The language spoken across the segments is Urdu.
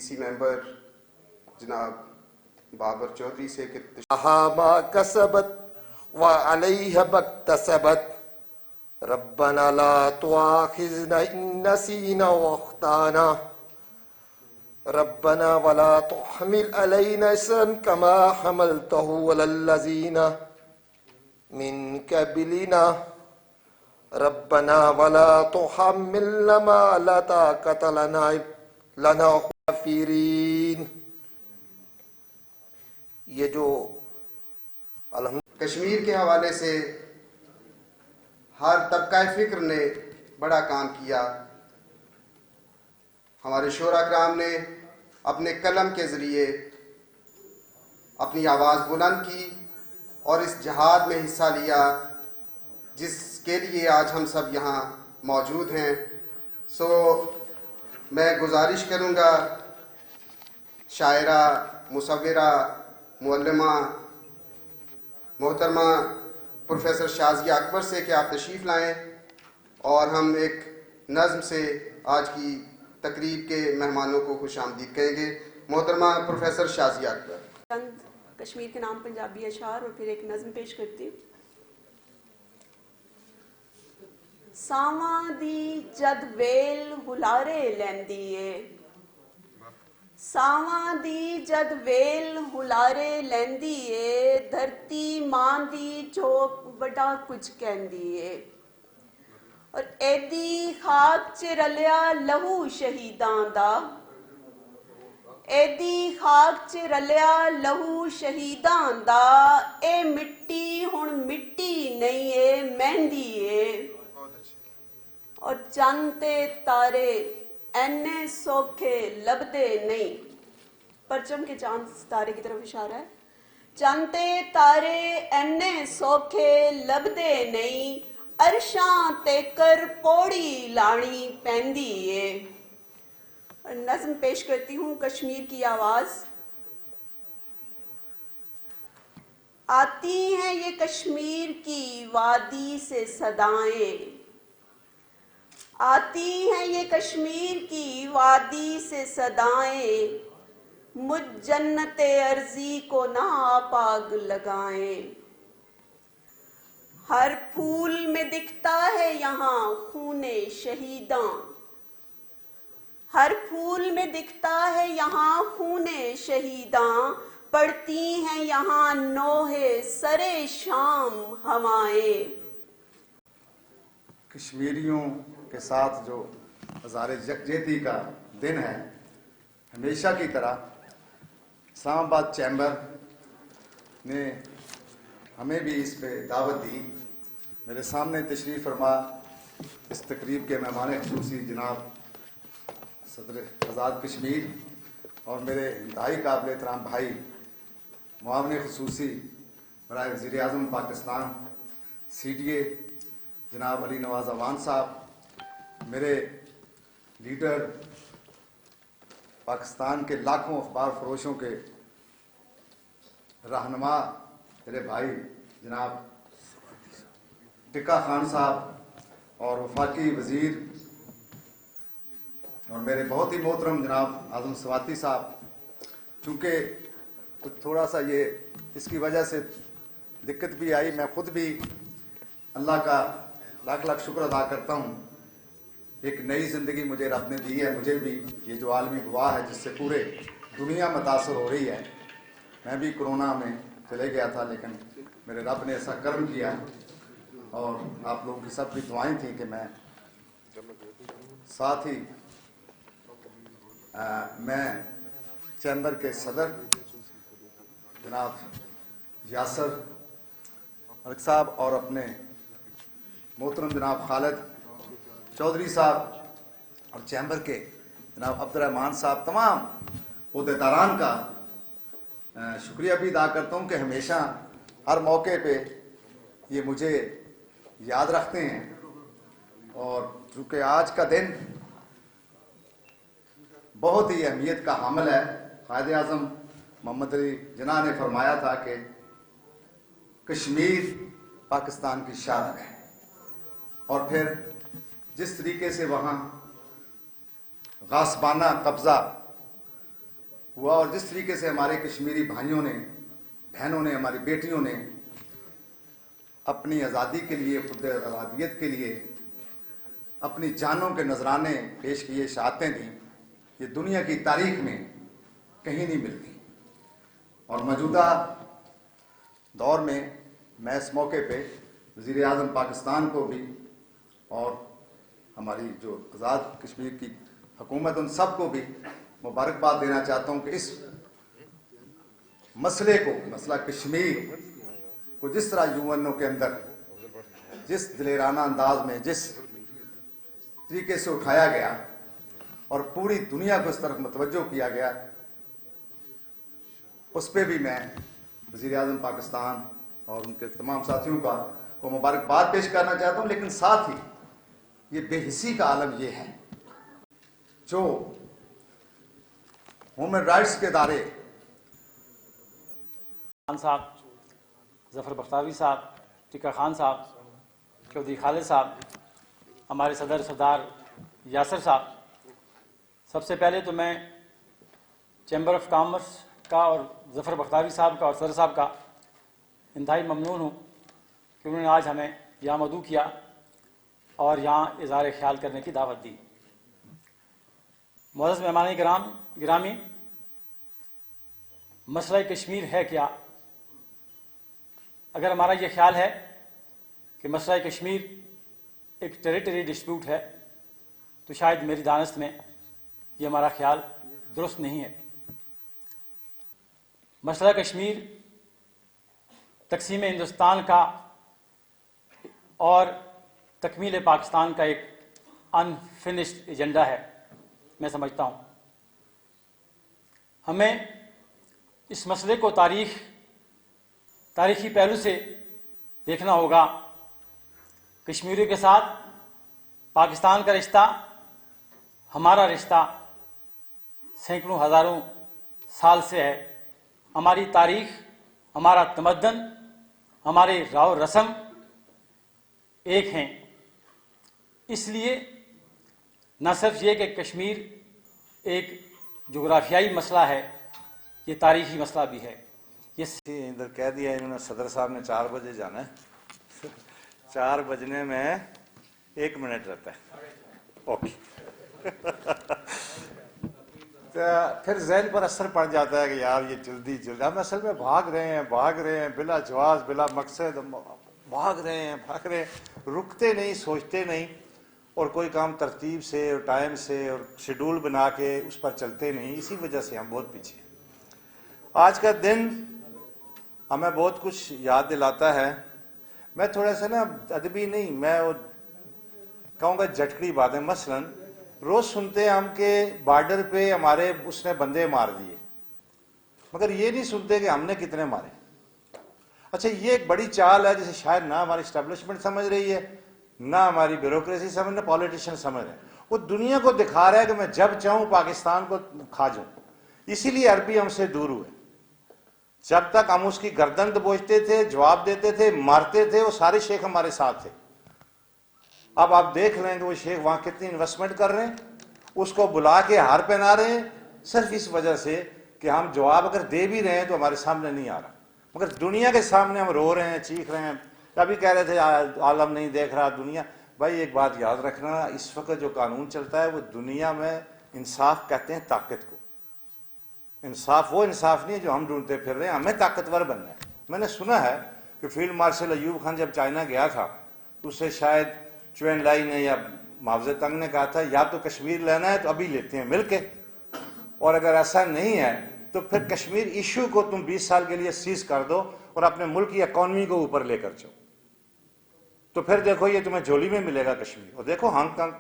سی ممبر جناب بابر چودھری سے کہ ما کسبت وعلیہ مکتسبت ربنا لا تؤاخذنا ان نسینا واخطانا ربنا ولا تحمل علينا اسرا كما حملته على الذين من قبلنا ربنا ولا تحملنا ما لا طاقة لنا غافرين. یہ جو کشمیر کے حوالے سے ہر طبقہ فکر نے بڑا کام کیا. ہمارے شورا کرام نے اپنے قلم کے ذریعے اپنی آواز بلند کی اور اس جہاد میں حصہ لیا جس کے لیے آج ہم سب یہاں موجود ہیں. سو میں گزارش کروں گا شاعرہ، مصورہ، معلمہ محترمہ پروفیسر شازیہ اکبر سے کہ آپ تشریف لائیں اور ہم ایک نظم سے آج کی تقریب کے مہمانوں کو خوش آمدید کہیں گے. محترمہ پروفیسر شازیہ اکبر. چند کشمیر کے نام پنجابی اشعار اور پھر ایک نظم پیش کرتی ہوں. ساواں دی جد ویل ہلارے لیندی اے، ساواں دی جد ویل ہلارے لیندی اے، دھرتی ماں دی چوک بڑا کچھ کہندی اے، اور ایدی خاک چ رلیا لہو شہیداں دا، ایدی خاک چ رلیا لہو شہیداں دا، اے مٹی ہن مٹی نہیں اے مہندی اے، اور چند تے تارے اینے سوکھے لبدے نہیں. پرچم کے چاند ستارے کی طرف اشارہ ہے. چند تے تارے اینے سوکھے لبدے نہیں، عرشاں تے کر پوڑی لانی پیندی اے. نظم پیش کرتی ہوں کشمیر کی آواز. آتی ہیں یہ کشمیر کی وادی سے صدائیں، آتی ہیں یہ کشمیر کی وادی سے صدائیں، مجھ جنت ارضی کو نہ آپ آگ لگائیں. ہر پھول میں دکھتا ہے یہاں خون شہیداں، ہر پھول میں دکھتا ہے یہاں خون شہیداں، پڑتی ہیں یہاں نوح سر شام ہوائیں. کشمیریوں کے ساتھ جو ہزار یکجہتی کا دن ہے، ہمیشہ کی طرح اسلام آباد چیمبر نے ہمیں بھی اس پہ دعوت دی. میرے سامنے تشریف فرما اس تقریب کے مہمان خصوصی جناب صدر آزاد کشمیر اور میرے انتہائی قابل احترام بھائی معاون خصوصی برائے وزیر اعظم پاکستان سی ڈی اے جناب علی نواز اعوان صاحب، میرے لیڈر پاکستان کے لاکھوں اخبار فروشوں کے رہنما میرے بھائی جناب ٹکا خان صاحب اور وفاقی وزیر اور میرے بہت ہی محترم جناب اعظم سواتی صاحب. چونکہ کچھ تھوڑا سا یہ اس کی وجہ سے دقت بھی آئی، میں خود بھی اللہ کا لاکھ لاکھ شکر ادا کرتا ہوں. ایک نئی زندگی مجھے رب نے دی ہے. مجھے بھی یہ جو عالمی وبا ہے جس سے پورے دنیا متاثر ہو رہی ہے، میں بھی کرونا میں چلے گیا تھا، لیکن میرے رب نے ایسا کرم کیا اور آپ لوگوں کی سب کی دعائیں تھیں کہ میں ساتھ ہی میں چیمبر کے صدر جناب یاسر ملک صاحب اور اپنے محترم جناب خالد چودھری صاحب اور چیمبر کے جناب عبدالرحمان صاحب، تمام عہدیداران کا شکریہ بھی ادا کرتا ہوں کہ ہمیشہ ہر موقع پہ یہ مجھے یاد رکھتے ہیں. اور چونکہ آج کا دن بہت ہی اہمیت کا حامل ہے. قائد اعظم محمد علی جناح نے فرمایا تھا کہ کشمیر پاکستان کی شان ہے، اور پھر جس طریقے سے وہاں غاصبانہ قبضہ ہوا اور جس طریقے سے ہمارے کشمیری بھائیوں نے، بہنوں نے، ہماری بیٹیوں نے اپنی آزادی کے لیے، خود ارادیت کے لیے اپنی جانوں کے نذرانے پیش کیے، شہادتیں دیں، یہ دنیا کی تاریخ میں کہیں نہیں ملتی. اور موجودہ دور میں میں اس موقع پہ وزیر اعظم پاکستان کو بھی اور ہماری جو آزاد کشمیر کی حکومت ان سب کو بھی مبارکباد دینا چاہتا ہوں کہ اس مسئلے کو، مسئلہ کشمیر کو جس طرح یونوں کے اندر جس دلیرانہ انداز میں، جس طریقے سے اٹھایا گیا اور پوری دنیا کو اس طرف متوجہ کیا گیا، اس پہ بھی میں وزیر اعظم پاکستان اور ان کے تمام ساتھیوں کو مبارکباد پیش کرنا چاہتا ہوں. لیکن ساتھ ہی یہ بے حسی کا عالم یہ ہے جو ہیومن رائٹس کے ادارے، خان صاحب، ظفر بختیاری صاحب، ٹکا خان صاحب، چودھری خالد صاحب، ہمارے صدر سردار یاسر صاحب، سب سے پہلے تو میں چیمبر آف کامرس کا اور ظفر بختیاری صاحب کا اور صدر صاحب کا انتہائی ممنون ہوں کہ انہوں نے آج ہمیں یہاں مدعو کیا اور یہاں اظہار خیال کرنے کی دعوت دی. معزز مہمان گرامی، مسئلہ کشمیر ہے کیا؟ اگر ہمارا یہ خیال ہے کہ مسئلہ کشمیر ایک ٹیریٹری ڈسپیوٹ ہے تو شاید میری دانست میں یہ ہمارا خیال درست نہیں ہے. مسئلہ کشمیر تقسیم ہندوستان کا اور تکمیل پاکستان کا ایک انفنشڈ ایجنڈا ہے، میں سمجھتا ہوں. ہمیں اس مسئلے کو تاریخی پہلو سے دیکھنا ہوگا. کشمیریوں کے ساتھ پاکستان کا رشتہ، ہمارا رشتہ سینکڑوں ہزاروں سال سے ہے. ہماری تاریخ، ہمارا تمدن، ہمارے راو رسم ایک ہیں. اس لیے نہ صرف یہ کہ کشمیر ایک جغرافیائی مسئلہ ہے، یہ تاریخی مسئلہ بھی ہے. یہ ادھر کہہ دیا انہوں نے، صدر صاحب نے 4 بجے جانا ہے. 4 بجنے میں 1 منٹ رہتا ہے. اوکے. پھر ذہن پر اثر پڑ جاتا ہے کہ یار یہ جلدی ہم اصل میں بھاگ رہے ہیں بلا جواز بلا مقصد، بھاگ رہے ہیں، رکتے نہیں، سوچتے نہیں، اور کوئی کام ترتیب سے اور ٹائم سے اور شیڈول بنا کے اس پر چلتے نہیں. اسی وجہ سے ہم بہت پیچھے ہیں. آج کا دن ہمیں بہت کچھ یاد دلاتا ہے. میں تھوڑا سا نا ادبی نہیں، میں کہوں گا جھٹکڑی باتیں. مثلاً روز سنتے ہیں ہم کہ بارڈر پہ ہمارے اس نے بندے مار دیے، مگر یہ نہیں سنتے کہ ہم نے کتنے مارے. اچھا، یہ ایک بڑی چال ہے جسے شاید نہ ہماری اسٹیبلشمنٹ سمجھ رہی ہے، نہ ہماری بیوروکریسی سمجھ، نہ پولیٹیشین سمجھ رہے ہیں. وہ دنیا کو دکھا رہا ہے کہ میں جب چاہوں پاکستان کو کھا جاؤں. اسی لیے عربی ہم سے دور ہوئے. جب تک ہم اس کی گردن دبوچتے تھے، جواب دیتے تھے، مارتے تھے، وہ سارے شیخ ہمارے ساتھ تھے. اب آپ دیکھ لیں کہ وہ شیخ وہاں کتنی انویسٹمنٹ کر رہے ہیں، اس کو بلا کے ہار پہنا رہے ہیں، صرف اس وجہ سے کہ ہم جواب اگر دے بھی رہے ہیں تو ہمارے سامنے نہیں آ رہا. مگر دنیا کے سامنے ہم رو رہے ہیں، چیخ رہے ہیں. ابھی کہہ رہے تھے عالم نہیں دیکھ رہا دنیا. بھائی ایک بات یاد رکھنا، اس وقت جو قانون چلتا ہے وہ دنیا میں انصاف کہتے ہیں طاقت کو. انصاف وہ انصاف نہیں ہے جو ہم ڈھونڈتے پھر رہے ہیں، ہمیں طاقتور بننا ہے. میں نے سنا ہے کہ فیلڈ مارشل ایوب خان جب چائنا گیا تھا تو اسے شاید چوین لائی نے یا معاوضہ تنگ نے کہا تھا یا تو کشمیر لینا ہے تو ابھی لیتے ہیں مل کے، اور اگر ایسا نہیں ہے تو پھر کشمیر ایشو کو تم 20 سال کے لیے سیز کر دو اور اپنے ملک کی اکانومی کو اوپر لے کر جاؤ. تو پھر دیکھو یہ تمہیں جھولی میں ملے گا کشمیر. اور دیکھو ہانگ کانگ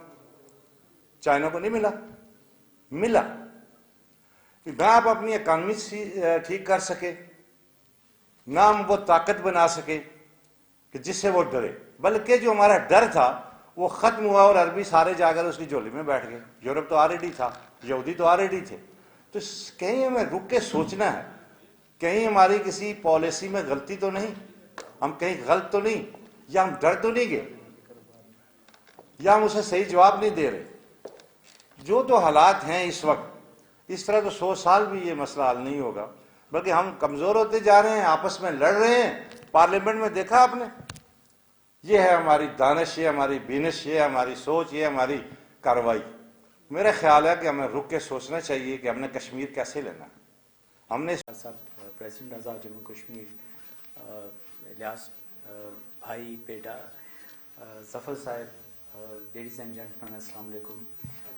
چائنا کو نہیں ملا. نہ آپ اپنی اکانومی ٹھیک کر سکے، نہ ہم وہ طاقت بنا سکے کہ جس سے وہ ڈرے، بلکہ جو ہمارا ڈر تھا وہ ختم ہوا اور عربی سارے جا کر اس کی جھولی میں بیٹھ گئے. یورپ تو آلریڈی تھا، یہودی تو آلریڈی تھے. تو کہیں ہمیں رک کے سوچنا ہے، کہیں ہماری کسی پالیسی میں غلطی تو نہیں، ہم کہیں غلط تو نہیں، یا ہم ڈر تو نہیں گئے، یا ہم اسے صحیح جواب نہیں دے رہے. جو تو حالات ہیں اس وقت اس طرح تو 100 سال بھی یہ مسئلہ حل نہیں ہوگا، بلکہ ہم کمزور ہوتے جا رہے ہیں، آپس میں لڑ رہے ہیں. پارلیمنٹ میں دیکھا آپ نے، یہ ہے ہماری دانش، یہ ہماری بینش، یہ ہماری سوچ، یہ ہماری کارروائی. میرا خیال ہے کہ ہمیں رک کے سوچنا چاہیے کہ ہم نے کشمیر کیسے لینا. ہم نے صاحب پریزیڈنٹ آزاد جموں کشمیر الیاس بھائی بیٹا ظفر صاحب، لیڈیز اینڈ جینٹلمین السلام علیکم.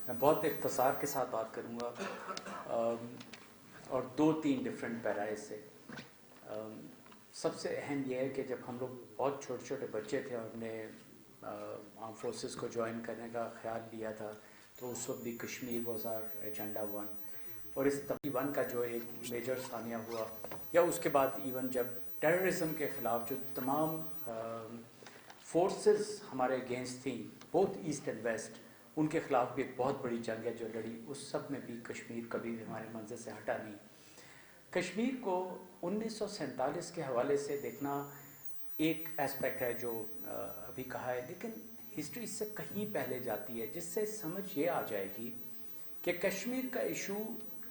میں بہت اختصار کے ساتھ بات کروں گا اور 2-3 ڈفرینٹ پیرائز سے. سب سے اہم یہ ہے کہ جب ہم لوگ بہت چھوٹے چھوٹے بچے تھے اور ہم نے آرم فورسز کو جوائن کرنے کا خیال لیا تھا تو اس وقت بھی کشمیر واز آر ایجنڈا 1. اور اس تقریب 1 کا جو ایک میجر ثانیہ ہوا، یا اس کے بعد ایون جب ٹیررزم کے خلاف جو تمام فورسز ہمارے اگینسٹ تھیں بوتھ ایسٹ اینڈ ویسٹ، ان کے خلاف بھی ایک بہت بڑی جنگ ہے جو لڑی. اس سب میں بھی کشمیر کبھی بھی ہمارے منظر سے ہٹا نہیں. کشمیر کو 1947 کے حوالے سے دیکھنا ایک اسپیکٹ ہے جو ابھی کہا ہے، لیکن ہسٹری اس سے کہیں پہلے جاتی ہے، جس سے سمجھ یہ آ جائے گی کہ کشمیر کا ایشو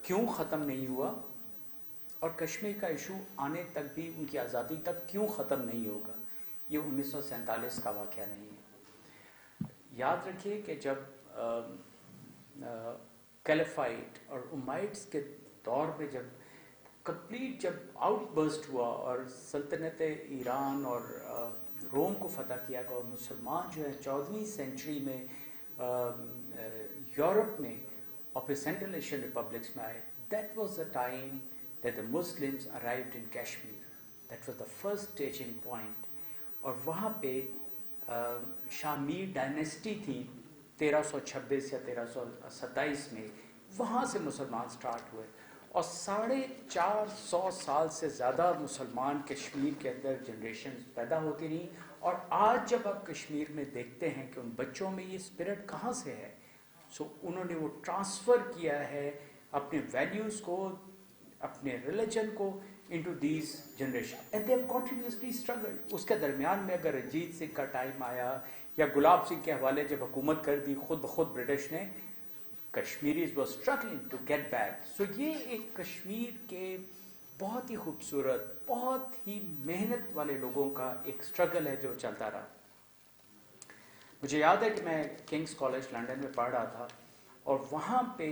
کیوں ختم نہیں ہوا اور کشمیر کا ایشو آنے تک بھی، ان کی آزادی تک کیوں ختم نہیں ہوگا. یہ 1947 کا واقعہ نہیں ہے. یاد رکھیے کہ جب کیلیفائٹ اور امائڈس کے دور میں جب کمپلیٹ جب آؤٹ برسٹ ہوا اور سلطنت ایران اور روم کو فتح کیا گیا اور مسلمان جو ہے 14ویں سینچری میں یورپ میں اور پھر سینٹرل ایشین ریپبلکس میں آئے، that was the time that the Muslims arrived in Kashmir. That was the first staging point. اور وہاں پہ شاہ میر ڈائنیسٹی تھی 1326 یا 1327 میں، وہاں سے مسلمان سٹارٹ ہوئے اور 450 سال سے زیادہ مسلمان کشمیر کے اندر جنریشن پیدا ہوتی رہی. اور آج جب آپ کشمیر میں دیکھتے ہیں کہ ان بچوں میں یہ اسپرٹ کہاں سے ہے، سو انہوں نے وہ ٹرانسفر کیا ہے اپنے ویلیوز کو، اپنے ریلیجن کو into these generation, and they have continuously struggled. اس کے درمیان میں اگر رنجیت سنگھ کا ٹائم آیا یا گلاب سنگھ کے حوالے جب حکومت کر دی خود بخود برٹش نے، Kashmiris were struggling to get back. سو یہ ایک کشمیر کے بہت ہی خوبصورت، بہت ہی محنت والے لوگوں کا ایک اسٹرگل ہے جو چلتا رہا. مجھے یاد ہے کہ میں کنگس کالج لنڈن میں پڑھ رہا تھا اور وہاں پہ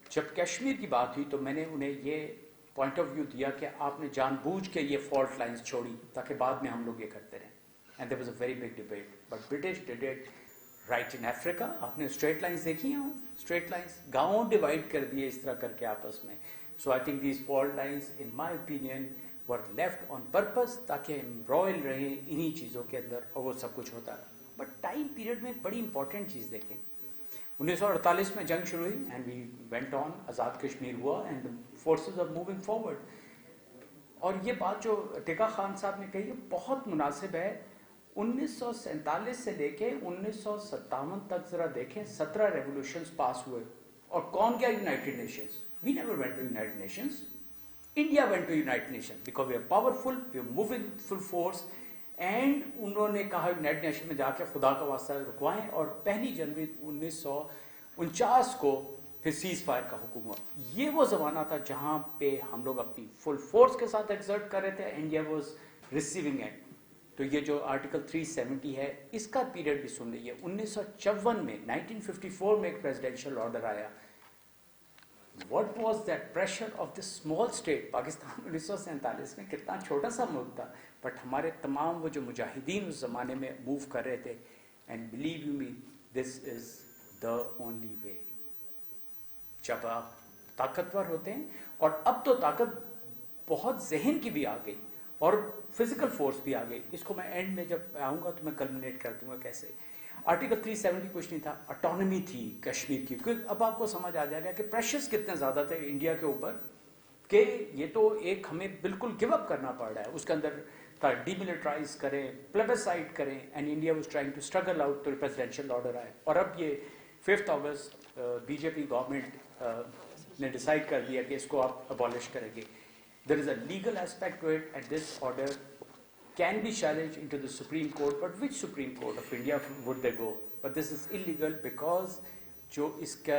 جب کشمیر کی بات ہوئی تو میں نے انہیں یہ پوائنٹ آف ویو دیا کہ آپ نے جان بوجھ کے یہ فالٹ لائنز چھوڑی تاکہ بعد میں ہم لوگ یہ کرتے رہیں. And there was a very big debate, but British did it right in Africa. آپ نے اسٹریٹ لائنز دیکھی ہیں، اسٹریٹ لائنز گاؤں ڈیوائڈ کر دیے اس طرح کر کے آپس میں. So I think these fault lines in my opinion were left on purpose تاکہ ہم رائل رہیں انہی چیزوں کے اندر اور وہ سب کچھ ہوتا رہا. بٹ ٹائم پیریڈ میں بڑی امپورٹنٹ چیز دیکھیں، 1948 میں جنگ شروع ہوئی and we went on, Azad Kashmir ہوا and forces are moving forward. اور یہ بات جو ٹیکا خان صاحب نے کہی ہے بہت مناسب ہے. 1947 سے لے کے 1957 تک ذرا دیکھیں 17 ریولوشنز پاس ہوئے اور کون گیا United Nations? We never went to United Nations. India went to United Nations because we are powerful, we are moving full force. And انہوں نے کہا یونائٹڈ نیشن میں جا کے خدا کا واسطہ رکوائیں، اور 1 جنوری 1949 کو پھر سیز فائر کا حکم ہوا. یہ وہ زمانہ تھا جہاں پہ ہم لوگ اپنی فل فورس کے ساتھ ایگزرٹ کر رہے تھے. India was receiving end. تو یہ جو آرٹیکل 370 ہے اس کا پیریڈ بھی سن لیجیے. 1954 میں 1954 میں ایک پریزیڈینشیل آرڈر آیا. What was that pressure of this small state Pakistan. 1947 میں کتنا چھوٹا سا ملک تھا، بٹ ہمارے تمام وہ جو مجاہدین اس زمانے میں موو کر رہے تھے. And believe you me this is the only way. جب آپ طاقتور ہوتے ہیں، اور اب تو طاقت بہت ذہن کی بھی آ گئی اور فزیکل فورس بھی آ گئی. اس کو میں اینڈ میں جب آؤں گا تو میں کلمنیٹ کر دوں گا کیسے. آرٹیکل 370 کچھ نہیں تھا، اٹانومی تھی کشمیر کی. کیونکہ اب آپ کو سمجھ آ جائے گا کہ پریشرز کتنے زیادہ تھے انڈیا کے اوپر کہ یہ تو ایک ہمیں بالکل گیو اپ کرنا پڑ رہا ہے. اس کے اندر تھا ڈی ملٹرائز کریں، پلیبسائٹ کریں، and India was trying to struggle out. تو پریزیڈینشیل آرڈر آئے اور اب یہ 5 اگست بی جے پی گورنمنٹ نے ڈیسائیڈ کر دیا کہ اس کو آپ ابالش کریں گے. There is a legal aspect to it, and this order can be challenged into the Supreme Court. But which Supreme Court of India would they go? But this is illegal because جو اس کا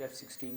F-16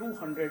200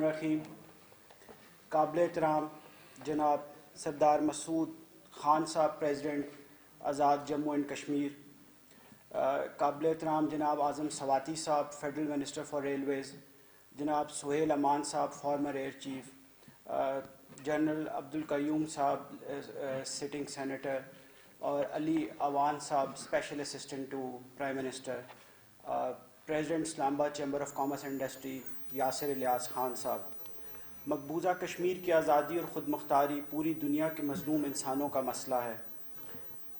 رحیم قابل احترام جناب سردار مسعود خان صاحب president Azad Jammu and Kashmir, قابل احترام جناب اعظم سواتی صاحب فیڈرل منسٹر فار ریلویز، جناب سہیل امان صاحب former air chief, general Abdul Qayyum صاحب سٹنگ سینیٹر، اور علی اوان صاحب special assistant to prime minister, president Islamabad chamber of commerce and industry Yasir Ilyas Khan صاحب۔ مقبوضہ کشمیر کی آزادی اور خود مختاری پوری دنیا کے مظلوم انسانوں کا مسئلہ ہے۔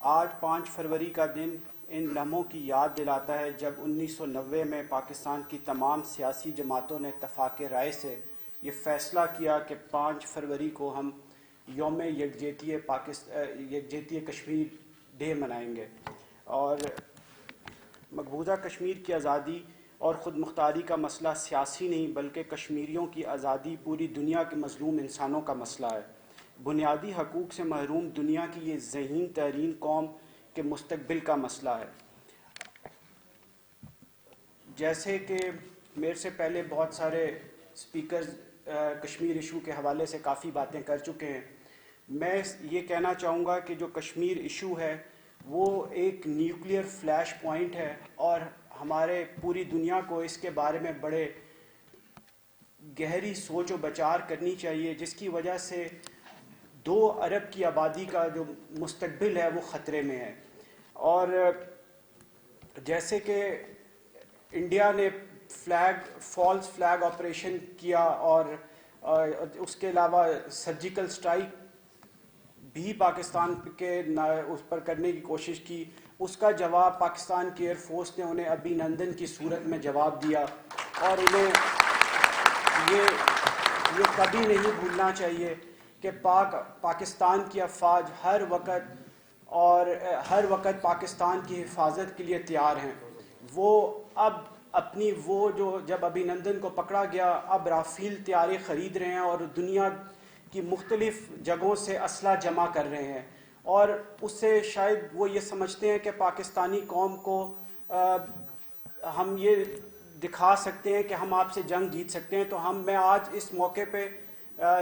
آج 5 فروری کا دن ان لمحوں کی یاد دلاتا ہے جب 1990 میں پاکستان کی تمام سیاسی جماعتوں نے اتفاق رائے سے یہ فیصلہ کیا کہ 5 فروری کو ہم یوم یکجہتی کشمیر ڈے منائیں گے، اور مقبوضہ کشمیر کی آزادی اور خود مختاری کا مسئلہ سیاسی نہیں بلکہ کشمیریوں کی آزادی پوری دنیا کے مظلوم انسانوں کا مسئلہ ہے۔ بنیادی حقوق سے محروم دنیا کی یہ ذہین ترین قوم کے مستقبل کا مسئلہ ہے۔ جیسے کہ میرے سے پہلے بہت سارے اسپیکرز کشمیر ایشو کے حوالے سے کافی باتیں کر چکے ہیں، میں یہ کہنا چاہوں گا کہ جو کشمیر ایشو ہے وہ ایک نیوکلیئر فلیش پوائنٹ ہے، اور ہمارے پوری دنیا کو اس کے بارے میں بڑے گہری سوچ و بچار کرنی چاہیے، جس کی وجہ سے 2 ارب کی آبادی کا جو مستقبل ہے وہ خطرے میں ہے۔ اور جیسے کہ انڈیا نے فالس فلیگ آپریشن کیا، اور اس کے علاوہ سرجیکل اسٹرائک بھی پاکستان کے اس پر کرنے کی کوشش کی، اس کا جواب پاکستان کی ایئر فورس نے انہیں ابھینندن کی صورت میں جواب دیا، اور انہیں یہ کبھی نہیں بھولنا چاہیے کہ پاکستان کی افواج ہر وقت پاکستان کی حفاظت کے لیے تیار ہیں۔ وہ اب جب ابھینندن کو پکڑا گیا، اب رافیل طیارے خرید رہے ہیں اور دنیا کی مختلف جگہوں سے اسلحہ جمع کر رہے ہیں، اور اس سے شاید وہ یہ سمجھتے ہیں کہ پاکستانی قوم کو ہم یہ دکھا سکتے ہیں کہ ہم آپ سے جنگ جیت سکتے ہیں۔ تو میں آج اس موقع پہ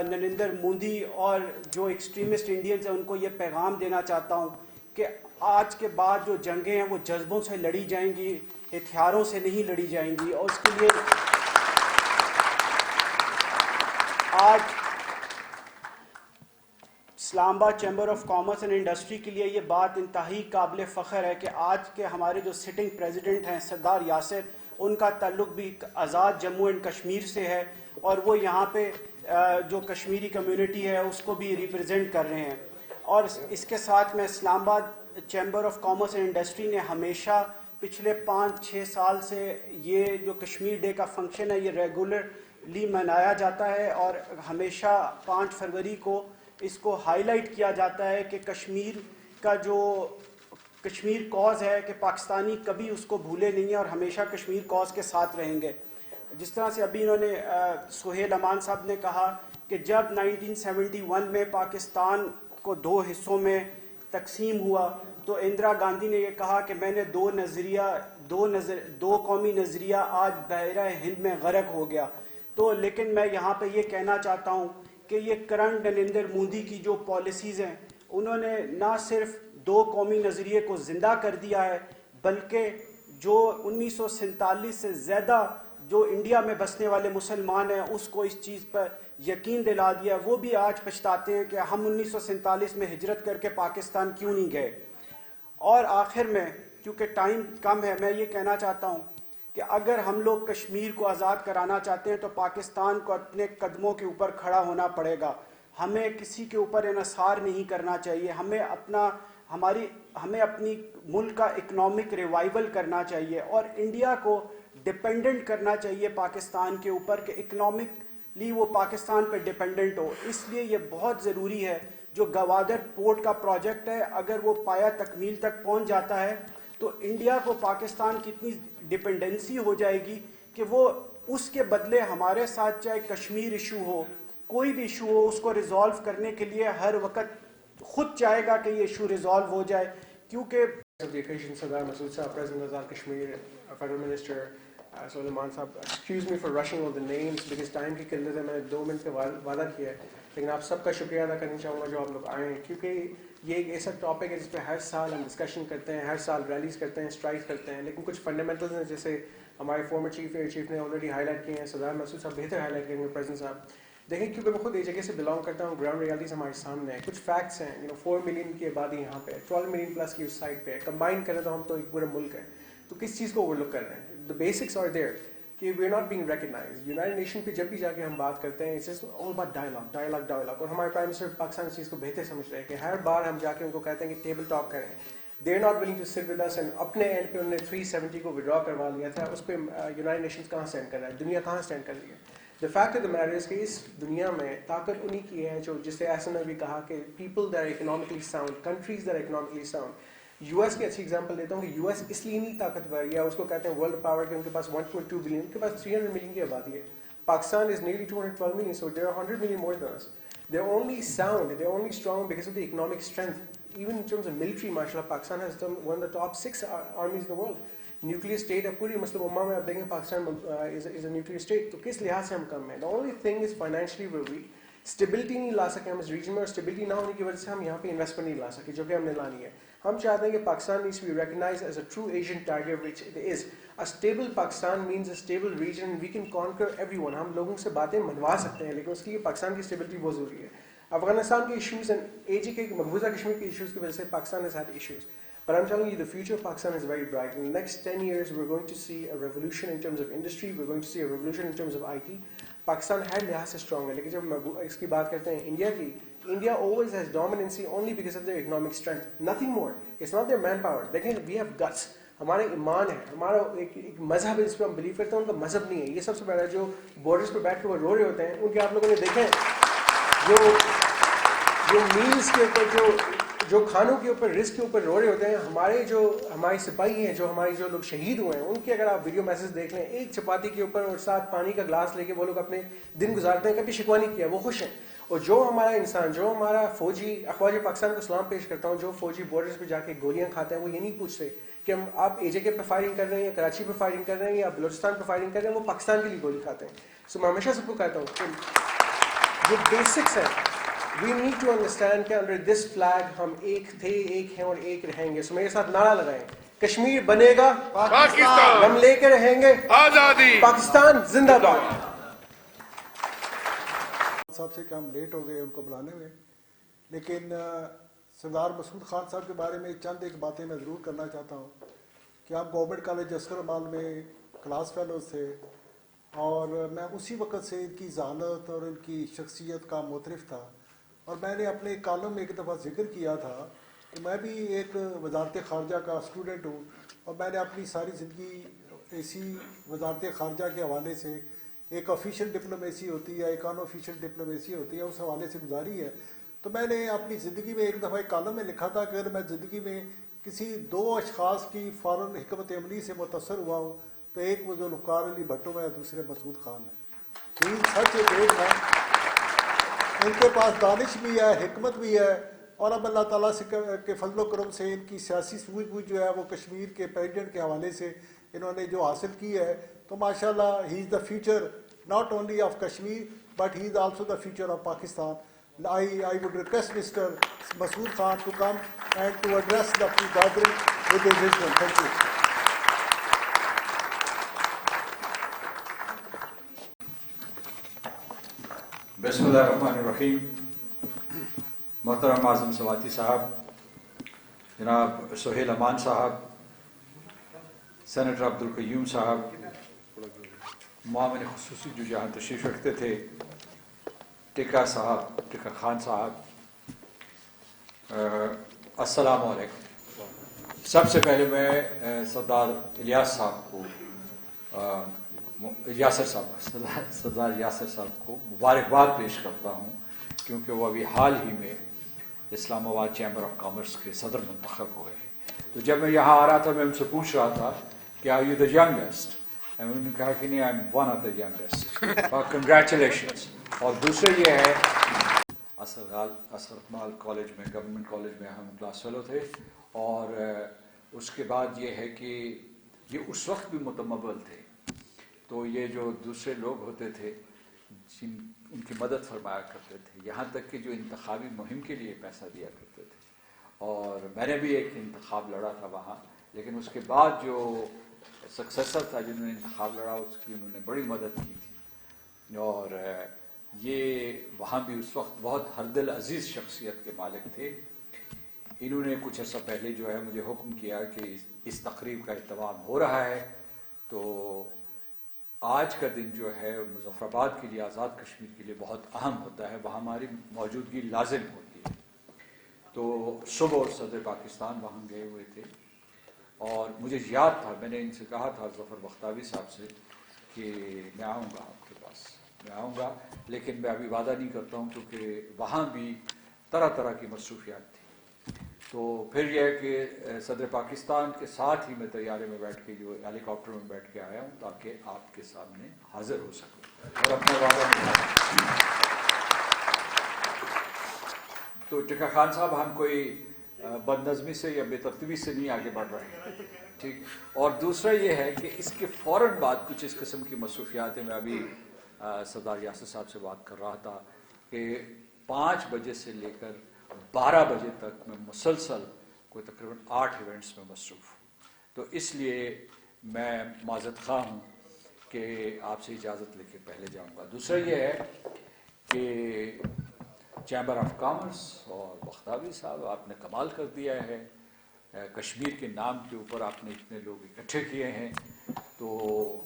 نریندر مودی اور جو ایکسٹریمسٹ انڈینز ہیں ان کو یہ پیغام دینا چاہتا ہوں کہ آج کے بعد جو جنگیں ہیں وہ جذبوں سے لڑی جائیں گی، ہتھیاروں سے نہیں لڑی جائیں گی، اور اس کے لیے آج اسلام آباد chamber of commerce and industry کے لیے یہ بات انتہائی قابل فخر ہے کہ آج کے ہمارے جو سٹنگ پریزیڈنٹ ہیں سردار یاسر، ان کا تعلق بھی آزاد جموں اینڈ کشمیر سے ہے، اور وہ یہاں پہ جو کشمیری کمیونٹی ہے اس کو بھی ریپرزینٹ کر رہے ہیں۔ اور اس کے ساتھ میں اسلام آباد chamber of commerce and industry نے ہمیشہ پچھلے 5-6 سال سے یہ جو کشمیر ڈے کا فنکشن ہے یہ ریگولرلی منایا جاتا ہے، اور ہمیشہ 5 فروری کو اس کو ہائی لائٹ کیا جاتا ہے کہ کشمیر کا جو کشمیر کاز ہے کہ پاکستانی کبھی اس کو بھولے نہیں ہیں اور ہمیشہ کشمیر کاز کے ساتھ رہیں گے۔ جس طرح سے ابھی انہوں نے سہیل امان صاحب نے کہا کہ جب 1971 میں پاکستان کو 2 حصوں میں تقسیم ہوا تو اندرا گاندھی نے یہ کہا کہ میں نے دو قومی نظریہ آج بحیرہ ہند میں غرق ہو گیا۔ تو لیکن میں یہاں پہ یہ کہنا چاہتا ہوں کہ یہ کرن نریندر مودی کی جو پالیسیز ہیں انہوں نے نہ صرف 2 قومی نظریے کو زندہ کر دیا ہے بلکہ جو 1947 سے زیادہ جو انڈیا میں بسنے والے مسلمان ہیں اس کو اس چیز پر یقین دلا دیا۔ وہ بھی آج پچھتاتے ہیں کہ ہم 1947 میں ہجرت کر کے پاکستان کیوں نہیں گئے۔ اور آخر میں کیونکہ ٹائم کم ہے میں یہ کہنا چاہتا ہوں کہ اگر ہم لوگ کشمیر کو آزاد کرانا چاہتے ہیں تو پاکستان کو اپنے قدموں کے اوپر کھڑا ہونا پڑے گا، ہمیں کسی کے اوپر انحصار نہیں کرنا چاہیے، ہمیں اپنی ملک کا اکنامک ریوائول کرنا چاہیے اور انڈیا کو ڈپینڈنٹ کرنا چاہیے پاکستان کے اوپر کہ اکنامکلی وہ پاکستان پہ ڈپینڈنٹ ہو۔ اس لیے یہ بہت ضروری ہے جو گوادر پورٹ کا پروجیکٹ ہے اگر وہ پایا تکمیل تک پہنچ جاتا ہے تو انڈیا کو پاکستان کی اتنی ڈپینڈنسی ہو جائے گی کہ وہ اس کے بدلے ہمارے ساتھ چاہے کشمیر ایشو ہو کوئی بھی ایشو ہو اس کو ریزالو کرنے کے لیے ہر وقت خود چاہے گا کہ یہ ایشو ریزالو ہو جائے کیونکہ Of the occasion, Sardar Masood Saab, President of Azad Kashmir, Federal Minister, سلیمان صاحب excuse me for rushing on the names because time کی قلت ہے. میں نے 2 منٹ کا وعدہ کیا ہے, لیکن آپ سب کا شکریہ ادا کرنا چاہوں گا جو آپ لوگ آئے ہیں, کیونکہ یہ ایک ایسا ٹاپک ہے جس پہ ہر سال ہم ڈسکشن کرتے ہیں, ہر سال ریلیز کرتے ہیں, اسٹرائک کرتے ہیں, لیکن کچھ فنڈامنٹلز ہیں جیسے ہمارے فارمر چیف نے آلریڈی ہائی لائٹ کیے ہیں, سردار مسعود صاحب بہتر ہائی لائٹ کریں گے پریزیڈنٹ صاحب. دیکھیں کیونکہ میں خود ایک جگہ سے بلانگ کرتا ہوں, گراؤنڈ ریالٹیز ہمارے سامنے ہیں, کچھ فیکٹس ہیں. 4 ملین کی آبادی یہاں پہ ہے, 12 ملین پلس کی اس سائڈ پہ ہے, کمبائن کریں تو ہم تو ایک پورا ملک ہے. تو کس چیز کو اوور لک کر رہے ہیں؟ دا بیسکس آر دیئر کہ we are not being recognize. United Nation پہ جب بھی جا کے ہم بات کرتے ہیں اٹس آل اباؤٹ ڈائلاگ. اور ہمارے پرائم منسٹر پاکستان اس چیز کو بہتر سمجھ رہے ہیں کہ ہر بار ہم جا کے ان کو کہتے ہیں کہ ٹیبل ٹاک کریں. They are not willing to sit with us, and اپنے اینڈ پہ انہوں نے 370 کو ودرا کروا لیا تھا. اس پہ یونائٹڈ نیشنز کہاں اسٹینڈ کر رہا ہے, دنیا کہاں اسٹینڈ کر رہی ہے؟ The fact of the matter is کہ اس دنیا میں طاقت انہی کی ہے جو, جسے ایسا نے بھی کہا کہ people that are economically sound, countries that are economically sound. U S کی اچھی ایگزامپل دیتا ہوں کہ یو ایس اس لیے نہیں طاقتور, یا اس کو کہتے ہیں ورلڈ پاور, کہ ان کے پاس 1.2 بلین, ان کے پاس 300 ملین کی آبادی ہے. Pakistan is nearly 212 million, so they are 100 million more than us. They're only sound, they're only strong because of the economic strength. Even in terms of military, mashallah, Pakistan has done one of the top 6 armies in the world. Nuclear state, اب پوری مسلم امہ میں آپ دیکھیں Pakistan is a nuclear state. تو کس لحاظ سے ہم کم ہیں؟ The only thing is financially we're weak. Stability نہیں لا سکے ہم اس ریجن میں, اور اسٹیبلٹی نہ ہونے کی وجہ سے ہم یہاں پہ انویسٹمنٹ نہیں لا سکے جو کہ ہم نے لانی ہے. ہم چاہتے ہیں کہ Pakistan needs to be recognized as a true Asian tiger, which it is. A stable Pakistan means a stable region, and we can conquer everyone. ہم لوگوں سے باتیں منوا سکتے ہیں, لیکن اس کے لیے پاکستان کی اسٹیبلٹی بہت ضروری ہے. افغانستان کے ایشوز اینڈ AG کے مقبوضہ کشمیر کے ایشوز کی وجہ سے Pakistan has had issues. But I'm telling you, the future of Pakistan is very bright. In the next 10 years, we're going to see a revolution in terms of industry. We're going to see a revolution in terms of IT. Pakistan ہر لحاظ سے اسٹرانگ ہے, لیکن جب اس کی بات کرتے ہیں انڈیا کی, India always has dominancy only because of their economic strength, nothing more. It's not their manpower. دیکھیں we have guts. ہمارے ایمان ہے, ہمارا ایک مذہب ہے جس پہ ہم بلیو کرتے ہیں, ان کا مذہب نہیں ہے. یہ سب سے بڑا جو بارڈرز پہ بیٹھ کے وہ رو رہے ہوتے ہیں, ان کے آپ لوگوں نے دیکھیں جو میلز کے اوپر, جو کھانوں کے اوپر, رزق کے اوپر رو رہے ہوتے ہیں. ہمارے سپاہی ہیں, جو لوگ شہید ہوئے ہیں, ان کی اگر آپ ویڈیو میسج دیکھ لیں, ایک چپاتی کے اوپر اور ساتھ پانی کا گلاس لے کے وہ لوگ اپنے دن گزارتے ہیں, کبھی شکوہ نہیں کیا, وہ خوش ہیں. اور جو ہمارا انسان, جو ہمارا فوجی, اخراج پاکستان کو سلام پیش کرتا ہوں, جو فوجی بارڈرز پہ جا کے گولیاں کھاتے ہیں, وہ یہ نہیں پوچھتے کہ آپ AJK پہ فائرنگ کر رہے ہیں, یا کراچی پہ فائرنگ کر رہے ہیں, یا بلوچستان پہ فائرنگ کر رہے ہیں, وہ پاکستان کے لیے گولی کھاتے ہیں. سو میں ہمیشہ سب کو کہتا ہوں کہ جو بیسکس ہیں, we need to understand کہ under this flag ہم ایک تھے, ایک ہیں اور ایک رہیں گے. سو میرے ساتھ نعرہ لگائیں, کشمیر بنے گا پاکستان, ہم لے کے رہیں گے آزادی, پاکستان زندہ باد. صاحب سے کہ ہم لیٹ ہو گئے ان کو بلانے میں, لیکن سردار مسعود خان صاحب کے بارے میں چند ایک باتیں میں ضرور کرنا چاہتا ہوں کہ آپ گورنمنٹ کالج عسکرآباد میں کلاس فیلوز تھے, اور میں اسی وقت سے ان کی ذہانت اور ان کی شخصیت کا معترف تھا. اور میں نے اپنے کالم میں ایک دفعہ ذکر کیا تھا کہ میں بھی ایک وزارت خارجہ کا اسٹوڈنٹ ہوں, اور میں نے اپنی ساری زندگی اسی وزارت خارجہ کے حوالے سے, ایک آفیشیل ڈپلومیسی ہوتی ہے, ایک ان آفیشیل ڈپلومیسی ہوتی ہے, اس حوالے سے گزاری ہے. تو میں نے اپنی زندگی میں ایک دفعہ ایک کالم میں لکھا تھا کہ اگر میں زندگی میں کسی 2 اشخاص کی فوراً حکمت عملی سے متاثر ہوا ہوں تو ایک وہ ذوالفقار علی بھٹو ہے, دوسرے مسعود خان ہے. سچ ایک ہے, ان کے پاس دانش بھی ہے, حکمت بھی ہے, اور اب اللہ تعالیٰ سے کے فضل و کرم سے ان کی سیاسی سوجھ بوجھ جو ہے وہ کشمیر کے پریزیڈنٹ کے حوالے سے انہوں نے جو حاصل کی ہے, تو ماشاءاللہ he is the future not only of Kashmir, but he is also the future of Pakistan. I would request Mr. Masood Khan to come and to address the gathering with his wisdom. Thank you. بسم اللہ الرحمن الرحیم. محترم اعظم سواتی صاحب, جناب سہیل امان صاحب, سینیٹر عبدالقیوم صاحب, معاون خصوصی جو جہاں تشریف رکھتے تھے, ٹکا صاحب, ٹکا خان صاحب, السلام علیکم. سب سے پہلے میں سردار الیاس صاحب کو, سردار یاسر صاحب کو مبارکباد پیش کرتا ہوں, کیونکہ وہ ابھی حال ہی میں اسلام آباد چیمبر آف کامرس کے صدر منتخب ہوئے ہیں. تو جب میں یہاں آ رہا تھا میں ان سے پوچھ رہا تھا کہ آر یو دا ینگسٹ, انہوں نے کہا کہ نہیں, I am one of the youngest, اور کنگریچولیشنس. اور دوسرے یہ ہے, اسرغال کالج میں, گورنمنٹ کالج میں ہم کلاس فیلو تھے, اور اس کے بعد یہ ہے کہ یہ اس وقت بھی متمول تھے تو یہ جو دوسرے لوگ ہوتے تھے ان کی مدد فرمایا کرتے تھے، یہاں تک کہ جو انتخابی مہم کے لیے پیسہ دیا کرتے تھے. اور میں نے بھی ایک انتخاب لڑا تھا وہاں، لیکن اس کے بعد جو سکسیسر تھا جنہوں نے انتخاب لڑا اس کی انہوں نے بڑی مدد کی تھی. اور یہ وہاں بھی اس وقت بہت ہردل عزیز شخصیت کے مالک تھے. انہوں نے کچھ عرصہ پہلے جو ہے مجھے حکم کیا کہ اس تقریب کا اہتمام ہو رہا ہے، تو آج کا دن جو ہے مظفر آباد کے لیے، آزاد کشمیر کے لیے بہت اہم ہوتا ہے، وہاں ہماری موجودگی لازم ہوتی ہے. تو صبح صدر پاکستان وہاں گئے ہوئے تھے، اور مجھے یاد تھا، میں نے ان سے کہا تھا ظفر بختاوی صاحب سے کہ میں آؤں گا آپ کے پاس، میں آؤں گا، لیکن میں ابھی وعدہ نہیں کرتا ہوں کیونکہ وہاں بھی طرح طرح کی مصروفیات تھی. تو پھر یہ ہے کہ صدر پاکستان کے ساتھ ہی میں طیارے میں بیٹھ کے جو ہیلی کاپٹر میں بیٹھ کے آیا ہوں تاکہ آپ کے سامنے حاضر ہو سکوں اور اپنا وعدہ نبھاؤں. تو ٹکا خان صاحب، ہم کوئی بد نظمی سے یا بے ترتیبی سے نہیں آگے بڑھ رہے ہیں، ٹھیک. اور دوسرا یہ ہے کہ اس کے فوراً بعد کچھ اس قسم کی مصروفیات ہیں. میں ابھی سردار یاسر صاحب سے بات کر رہا تھا کہ 5 بجے سے لے کر 12 بجے تک میں مسلسل کوئی تقریباً 8 ایونٹس میں مصروف ہوں. تو اس لیے میں معذرت خواہ ہوں کہ آپ سے اجازت لے کے پہلے جاؤں گا. دوسرا یہ ہے کہ چیمبر آف کامرس اور بختاوی صاحب، آپ نے کمال کر دیا ہے. کشمیر کے نام کے اوپر آپ نے اتنے لوگ اکٹھے کیے ہیں، تو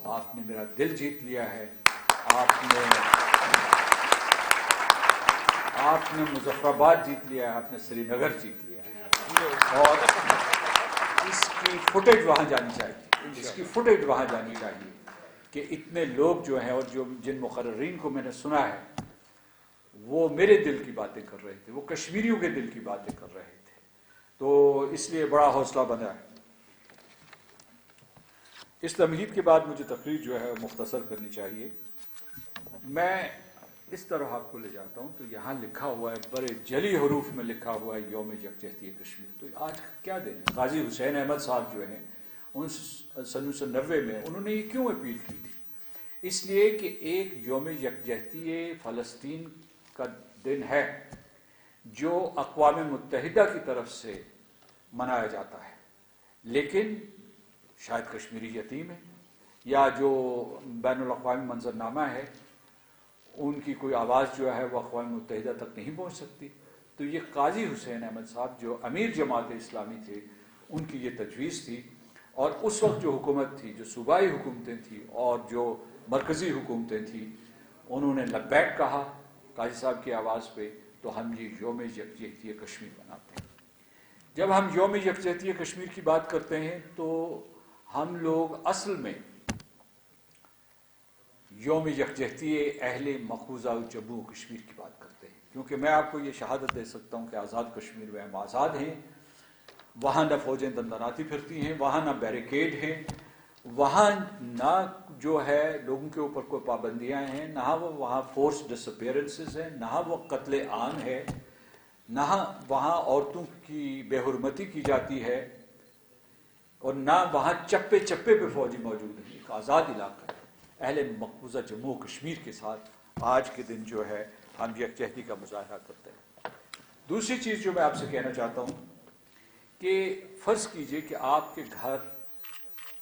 آپ نے میرا دل جیت لیا ہے. آپ نے مظفر آباد جیت لیا ہے، آپ نے سری نگر جیت لیا ہے، اور اس کی فوٹیج وہاں جانی چاہیے، اس کی فوٹیج وہاں جانی چاہیے کہ اتنے لوگ جو ہیں اور جن مقررین کو میں نے سنا ہے وہ میرے دل کی باتیں کر رہے تھے، وہ کشمیریوں کے دل کی باتیں کر رہے تھے. تو اس لیے بڑا حوصلہ بنا ہے. اس تمہید کے بعد مجھے تقریر جو ہے مختصر کرنی چاہیے. میں اس طرح آپ کو لے جاتا ہوں تو یہاں لکھا ہوا ہے، بڑے جلی حروف میں لکھا ہوا ہے یوم یکجہتی کشمیر. تو آج کیا دن ہے؟ قاضی حسین احمد صاحب جو ہیں 1990 میں انہوں نے یہ کیوں اپیل کی تھی؟ اس لیے کہ ایک یوم یکجہتی فلسطین کا دن ہے جو اقوام متحدہ کی طرف سے منایا جاتا ہے، لیکن شاید کشمیری یتیم ہے یا جو بین الاقوامی منظرنامہ ہے ان کی کوئی آواز جو ہے وہ اقوام متحدہ تک نہیں پہنچ سکتی. تو یہ قاضی حسین احمد صاحب جو امیر جماعت اسلامی تھے ان کی یہ تجویز تھی، اور اس وقت جو حکومت تھی، جو صوبائی حکومتیں تھیں اور جو مرکزی حکومتیں تھیں، انہوں نے لبیک کہا قاضی صاحب کی آواز پہ. تو ہم یہ یوم یکجہتی کشمیر مناتے ہیں. جب ہم یوم یکجہتی کشمیر کی بات کرتے ہیں تو ہم لوگ اصل میں یوم یکجہتی اہل مقبوضہ جموں کشمیر کی بات کرتے ہیں، کیونکہ میں آپ کو یہ شہادت دے سکتا ہوں کہ آزاد کشمیر میں ہم آزاد ہیں. وہاں نہ فوجیں دندناتی پھرتی ہیں، وہاں نہ بیریکیڈ ہیں، وہاں نہ جو ہے لوگوں کے اوپر کوئی پابندیاں ہیں، نہ وہاں فورس ڈس اپیئرنسز ہیں، نہ وہ قتل عام ہے، نہ وہاں عورتوں کی بے حرمتی کی جاتی ہے، اور نہ وہاں چپے چپے پہ فوجی موجود ہیں. ایک آزاد علاقہ ہے. اہل مقبوضہ جموں کشمیر کے ساتھ آج کے دن جو ہے ہم یکجہتی کا مظاہرہ کرتے ہیں. دوسری چیز جو میں آپ سے کہنا چاہتا ہوں کہ فرض کیجئے کہ آپ کے گھر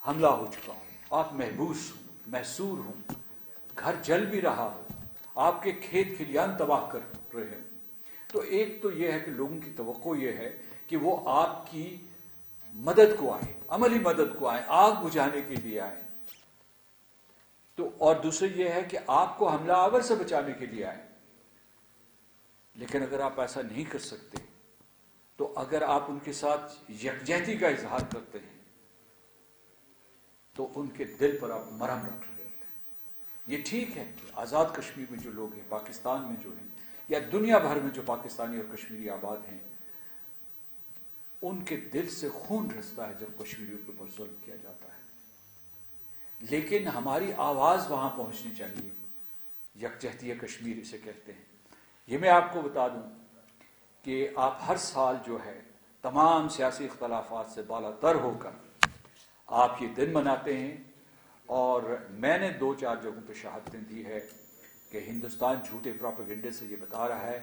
حملہ ہو چکا ہو، آپ محبوس ہوں، محصور ہوں، گھر جل بھی رہا ہو، آپ کے کھیت کھلیان تباہ کر رہے ہوں، تو ایک تو یہ ہے کہ لوگوں کی توقع یہ ہے کہ وہ آپ کی مدد کو آئیں، عملی مدد کو آئیں، آگ بجھانے کے لیے آئیں. تو اور دوسرے یہ ہے کہ آپ کو حملہ آور سے بچانے کے لیے آئیں. لیکن اگر آپ ایسا نہیں کر سکتے تو اگر آپ ان کے ساتھ یکجہتی کا اظہار کرتے ہیں تو ان کے دل پر آپ مرہم رکھ رہے ہوتے ہیں. یہ ٹھیک ہے کہ آزاد کشمیر میں جو لوگ ہیں، پاکستان میں جو ہیں، یا دنیا بھر میں جو پاکستانی اور کشمیری آباد ہیں، ان کے دل سے خون رستا ہے جب کشمیریوں کے اوپر ظلم کیا جاتا ہے. لیکن ہماری آواز وہاں پہنچنی چاہیے. یکجہتی کشمیر اسے کہتے ہیں. یہ میں آپ کو بتا دوں کہ آپ ہر سال جو ہے تمام سیاسی اختلافات سے بالا تر ہو کر آپ یہ دن مناتے ہیں، اور میں نے 2-4 جگہوں پہ شہادتیں دی ہے کہ ہندوستان جھوٹے پروپیگنڈے سے یہ بتا رہا ہے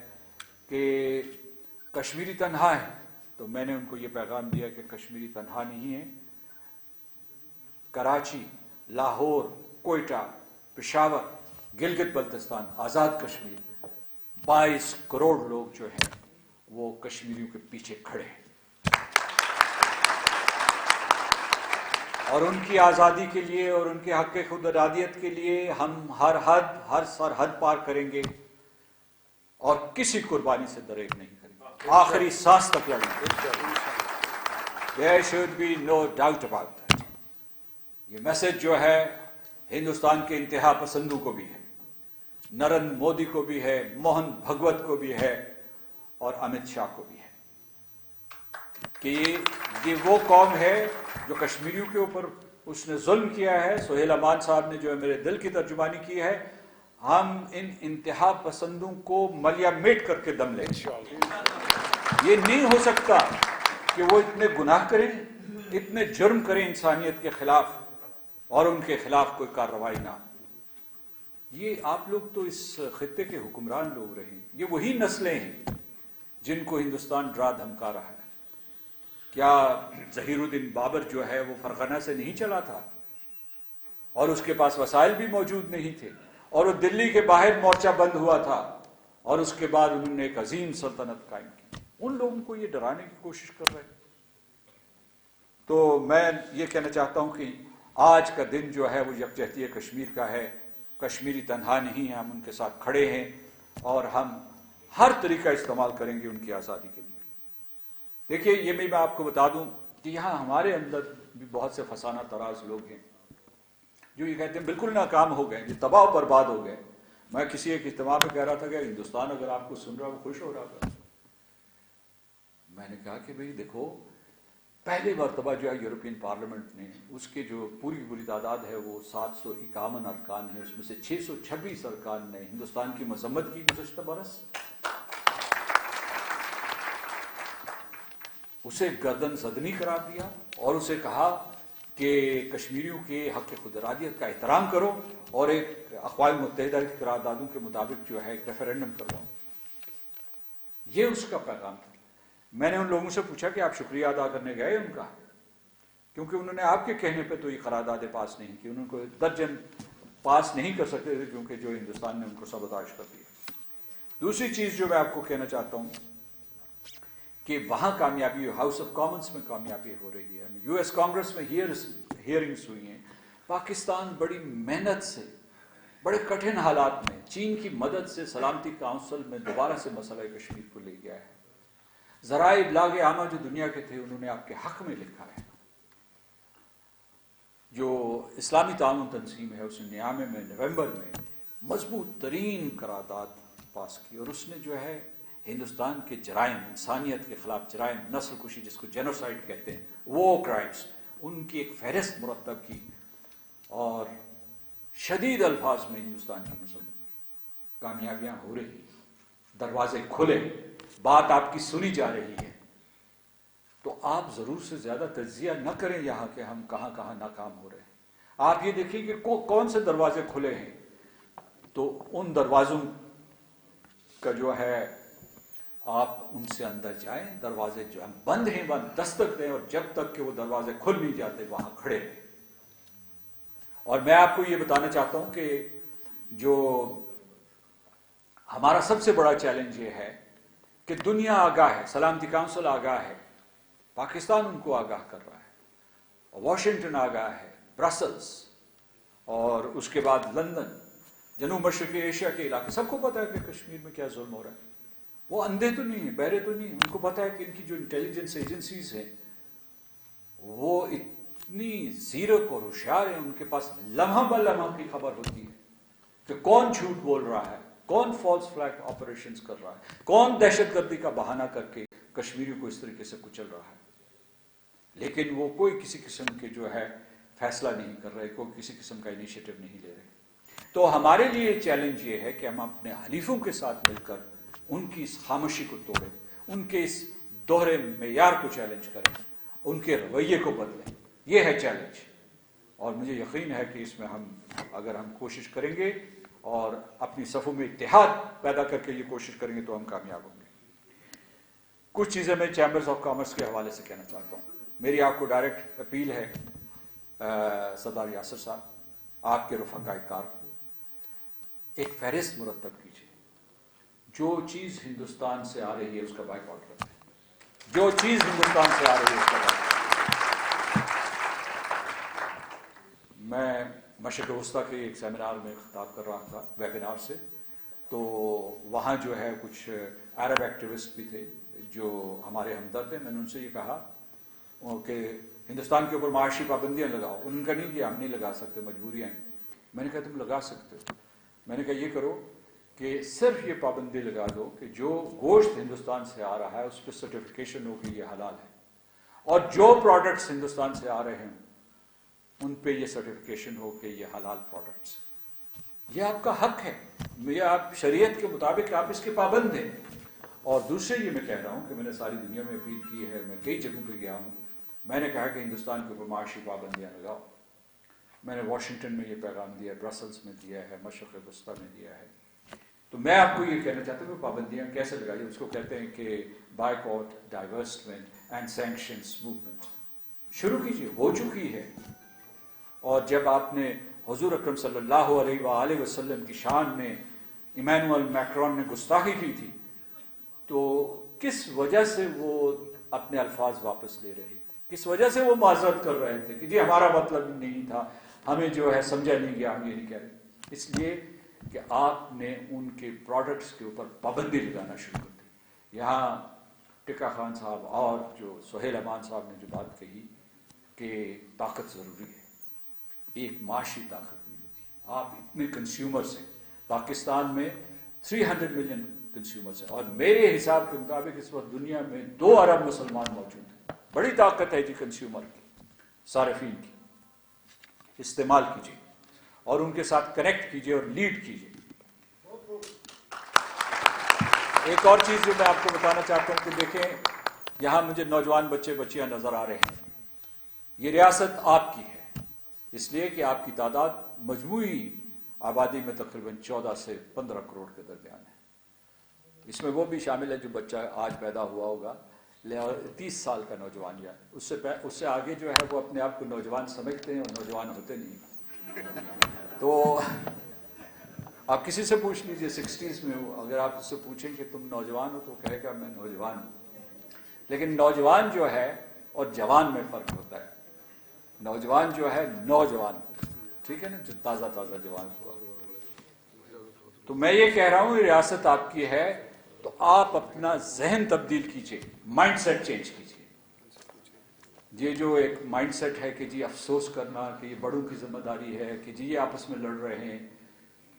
کہ کشمیری تنہا ہے، تو میں نے ان کو یہ پیغام دیا کہ کشمیری تنہا نہیں ہے. کراچی، لاہور، کوئٹہ، پشاور، گلگت بلتستان، آزاد کشمیر، 22 کروڑ لوگ جو ہیں وہ کشمیریوں کے پیچھے کھڑے ہیں، اور ان کی آزادی کے لیے اور ان کے حق خود ارادیت کے لیے ہم ہر سرحد پار کریں گے اور کسی قربانی سے دریغ نہیں کریں گے، آخری سانس تک لڑیں گے. There should be no doubt about that. یہ میسج جو ہے ہندوستان کے انتہا پسندوں کو بھی ہے، نریندر مودی کو بھی ہے، موہن بھگوت کو بھی ہے، اور امت شاہ کو بھی ہے، کہ یہ وہ قوم ہے جو کشمیریوں کے اوپر اس نے ظلم کیا ہے. سہیل امان صاحب نے جو ہے میرے دل کی ترجمانی کی ہے، ہم ان انتہا پسندوں کو ملیا میٹ کر کے دم لیں. یہ نہیں ہو سکتا کہ وہ اتنے گناہ کریں، اتنے جرم کریں انسانیت کے خلاف اور ان کے خلاف کوئی کارروائی نہ. یہ آپ لوگ تو اس خطے کے حکمران لوگ رہے ہیں، یہ وہی نسلیں ہیں جن کو ہندوستان ڈرا دھمکا رہا ہے. کیا ظہیر الدین بابر جو ہے وہ فرغانہ سے نہیں چلا تھا اور اس کے پاس وسائل بھی موجود نہیں تھے اور وہ دلی کے باہر مورچہ بند ہوا تھا اور اس کے بعد انہوں نے ایک عظیم سلطنت قائم کی؟ ان لوگوں کو یہ ڈرانے کی کوشش کر رہے ہیں. تو میں یہ کہنا چاہتا ہوں کہ آج کا دن جو ہے وہ یکجہتی کشمیر کا ہے. کشمیری تنہا نہیں ہے، ہم ان کے ساتھ کھڑے ہیں اور ہم ہر طریقہ استعمال کریں گے ان کی آزادی کے لیے. دیکھیے، یہ میں آپ کو بتا دوں کہ یہاں ہمارے اندر بھی بہت سے فسانہ طراز لوگ ہیں جو یہ کہتے ہیں بالکل ناکام ہو گئے، یہ تباہ و برباد ہو گئے. میں کسی ایک اجتماع پہ کہہ رہا تھا کہ ہندوستان اگر آپ کو سن رہا وہ خوش ہو رہا تھا. میں نے کہا کہ بھئی دیکھو، پہلی مرتبہ جو ہے یورپین پارلیمنٹ نے اس کے جو پوری تعداد ہے وہ 751 ارکان ہیں، اس میں سے 626 ارکان نے ہندوستان کی مذمت کی گزشتہ برس. اسے گردن زدنی قرار دیا اور اسے کہا کہ کشمیریوں کے حق خود ارادیت کا احترام کرو اور ایک اقوام متحدہ کی قراردادوں کے مطابق جو ہے ایک ریفرینڈم کرواؤ. یہ اس کا پیغام تھا. میں نے ان لوگوں سے پوچھا کہ آپ شکریہ ادا کرنے گئے ان کا، کیونکہ انہوں نے آپ کے کہنے پہ تو یہ قراردادیں پاس نہیں کی، انہوں کو درجن پاس نہیں کر سکتے تھے کیونکہ جو ہندوستان نے ان کو سبوتاژ کر دیا. دوسری چیز جو میں آپ کو کہنا چاہتا ہوں کہ وہاں کامیابی، ہاؤس آف کامنس میں کامیابی ہو رہی ہے، یو ایس کانگریس میں ہیئرنگز ہوئی ہیں. پاکستان بڑی محنت سے، بڑے کٹھن حالات میں چین کی مدد سے سلامتی کونسل میں دوبارہ سے مسئلہ کشمیر کو لے گیا ہے. ذرائع ابلاغ عامہ جو دنیا کے تھے انہوں نے آپ کے حق میں لکھا ہے. جو اسلامی تعاون تنظیم ہے اس نے نیامے میں نومبر میں مضبوط ترین قرارداد پاس کی اور اس نے جو ہے ہندوستان کے جرائم، انسانیت کے خلاف جرائم، نسل کشی جس کو جینوسائیڈ کہتے ہیں، وہ کرائمز، ان کی ایک فہرست مرتب کی اور شدید الفاظ میں ہندوستان کی مذمت کی. کامیابیاں ہو رہی، دروازے کھلے، بات آپ کی سنی جا رہی ہے. تو آپ ضرور سے زیادہ تجزیہ نہ کریں یہاں کہ ہم کہاں کہاں ناکام ہو رہے ہیں. آپ یہ دیکھیں کہ کون سے دروازے کھلے ہیں، تو ان دروازوں کا جو ہے آپ ان سے اندر جائیں. دروازے جو ہیں بند ہیں، بند دستک دیں اور جب تک کہ وہ دروازے کھل نہیں جاتے وہاں کھڑے ہیں. اور میں آپ کو یہ بتانا چاہتا ہوں کہ جو ہمارا سب سے بڑا چیلنج یہ ہے کہ دنیا آگاہ ہے، سلامتی کونسل آگاہ ہے، پاکستان ان کو آگاہ کر رہا ہے، واشنگٹن آگاہ ہے، برسلز اور اس کے بعد لندن، جنوب مشرقی ایشیا کے علاقے، سب کو پتا ہے کہ کشمیر میں کیا ظلم ہو رہا ہے. وہ اندھے تو نہیں ہیں، بہرے تو نہیں ہیں، ان کو پتا ہے کہ ان کی جو انٹیلیجنس ایجنسیز ہیں وہ اتنی زیرک اور ہوشیار ہیں، ان کے پاس لمحہ بہ لمحہ کی خبر ہوتی ہے کہ کون جھوٹ بول رہا ہے، کون فالس فلیگ آپریشنز کر رہا ہے، کون دہشت گردی کا بہانہ کر کے کشمیریوں کو اس طریقے سے کچل رہا ہے. لیکن وہ کوئی کسی قسم کے جو ہے فیصلہ نہیں کر رہے، کوئی کسی قسم کا انیشیٹو نہیں لے رہے. تو ہمارے لیے چیلنج یہ ہے کہ ہم اپنے حلیفوں کے ساتھ مل کر ان کی اس خاموشی کو توڑیں، ان کے اس دوہرے معیار کو چیلنج کریں، ان کے رویے کو بدلیں. یہ ہے چیلنج. اور مجھے یقین ہے کہ اس میں اگر ہم کوشش کریں گے اور اپنی صفوں میں اتحاد پیدا کر کے یہ کوشش کریں گے تو ہم کامیاب ہوں گے. کچھ چیزیں میں چیمبرز آف کامرس کے حوالے سے کہنا چاہتا ہوں. میری آپ کو ڈائریکٹ اپیل ہے سردار یاسر صاحب, آپ کے رفقائے کار کو ایک فہرست مرتب کیجیے. جو چیز ہندوستان سے آ رہی ہے اس کا بائیکاٹ کرتے ہیں. جو چیز ہندوستان سے آ رہی ہے اس کا بائیکاٹ. میں مشرق وسطیٰ کے ایک سیمینار میں خطاب کر رہا تھا ویبینار سے, تو وہاں جو ہے کچھ عرب ایکٹیوسٹ بھی تھے جو ہمارے ہمدرد ہیں. میں نے ان سے یہ کہا کہ ہندوستان کے اوپر معاشی پابندیاں لگاؤ. ان کا نہیں کہ ہم نہیں لگا سکتے, مجبوریاں ہیں. میں نے کہا تم لگا سکتے ہو. میں نے کہا یہ کرو کہ صرف یہ پابندی لگا دو کہ جو گوشت ہندوستان سے آ رہا ہے اس پہ سرٹیفکیشن ہو کہ یہ حلال ہے, اور جو پروڈکٹس ہندوستان سے آ رہے ہیں ان پہ یہ سرٹیفکیشن ہو کہ یہ حلال پروڈکٹس. یہ آپ کا حق ہے, یہ آپ شریعت کے مطابق آپ اس کے پابند ہیں. اور دوسرے یہ میں کہہ رہا ہوں کہ میں نے ساری دنیا میں اپیل کی ہے, میں کئی جگہوں پہ گیا ہوں, میں نے کہا کہ ہندوستان کے اوپر معاشی پابندیاں لگاؤ. میں نے واشنگٹن میں یہ پیغام دیا, برسلز میں دیا ہے, مشرق وسطیٰ میں دیا ہے. تو میں آپ کو یہ کہنا چاہتا ہوں کہ پابندیاں کیسے لگائیے. اس کو کہتے ہیں کہ بائیکاٹ, ڈائیورسمنٹ اینڈ سینکشنز موومنٹ. شروع کیجیے, ہو چکی ہے. اور جب آپ نے حضور اکرم صلی اللہ علیہ وآلہ وسلم کی شان میں ایمینوئل میکرون نے گستاخی کی تھی, تو کس وجہ سے وہ اپنے الفاظ واپس لے رہے تھے, کس وجہ سے وہ معذرت کر رہے تھے کہ جی ہمارا مطلب نہیں تھا, ہمیں جو ہے سمجھا نہیں گیا, ہم یہ نہیں کہہ رہے. اس لیے کہ آپ نے ان کے پروڈکٹس کے اوپر پابندی لگانا شروع کر دی. یہاں ٹکا خان صاحب اور جو سہیل امان صاحب نے جو بات کہی کہ طاقت ضروری ہے, ایک معاشی طاقت بھی ہوتی ہے. آپ اتنے کنزیومرز ہیں, پاکستان میں 300 ملین کنزیومرز ہیں, اور میرے حساب کے مطابق اس وقت دنیا میں 2 ارب مسلمان موجود ہیں. بڑی طاقت ہے جی کنزیومر کی, صارفین کی. استعمال کیجیے اور ان کے ساتھ کنیکٹ کیجیے اور لیڈ کیجیے. ایک اور چیز جو میں آپ کو بتانا چاہتا ہوں کہ دیکھیں, یہاں مجھے نوجوان بچے بچیاں نظر آ رہے ہیں. یہ ریاست آپ کی ہے اس لیے کہ آپ کی تعداد مجموعی آبادی میں تقریباً 14 سے 15 کروڑ کے درمیان ہے. اس میں وہ بھی شامل ہے جو بچہ آج پیدا ہوا ہوگا, 30 سال کا نوجوان, یا اس سے آگے جو ہے وہ اپنے آپ کو نوجوان سمجھتے ہیں اور نوجوان ہوتے نہیں. تو آپ کسی سے پوچھ لیجئے 60s میں ہو, اگر آپ اس سے پوچھیں کہ تم نوجوان ہو تو کہے گا میں نوجوان ہوں. لیکن نوجوان جو ہے اور جوان میں فرق ہوتا ہے. نوجوان جو ہے نوجوان, ٹھیک ہے نا, جو تازہ جوان ہوا. تو میں یہ کہہ رہا ہوں ریاست آپ کی ہے تو آپ اپنا ذہن تبدیل کیجئے, مائنڈ سیٹ چینج کیجئے. یہ جو ایک مائنڈ سیٹ ہے کہ جی افسوس کرنا کہ یہ بڑوں کی ذمہ داری ہے کہ جی یہ آپس میں لڑ رہے ہیں,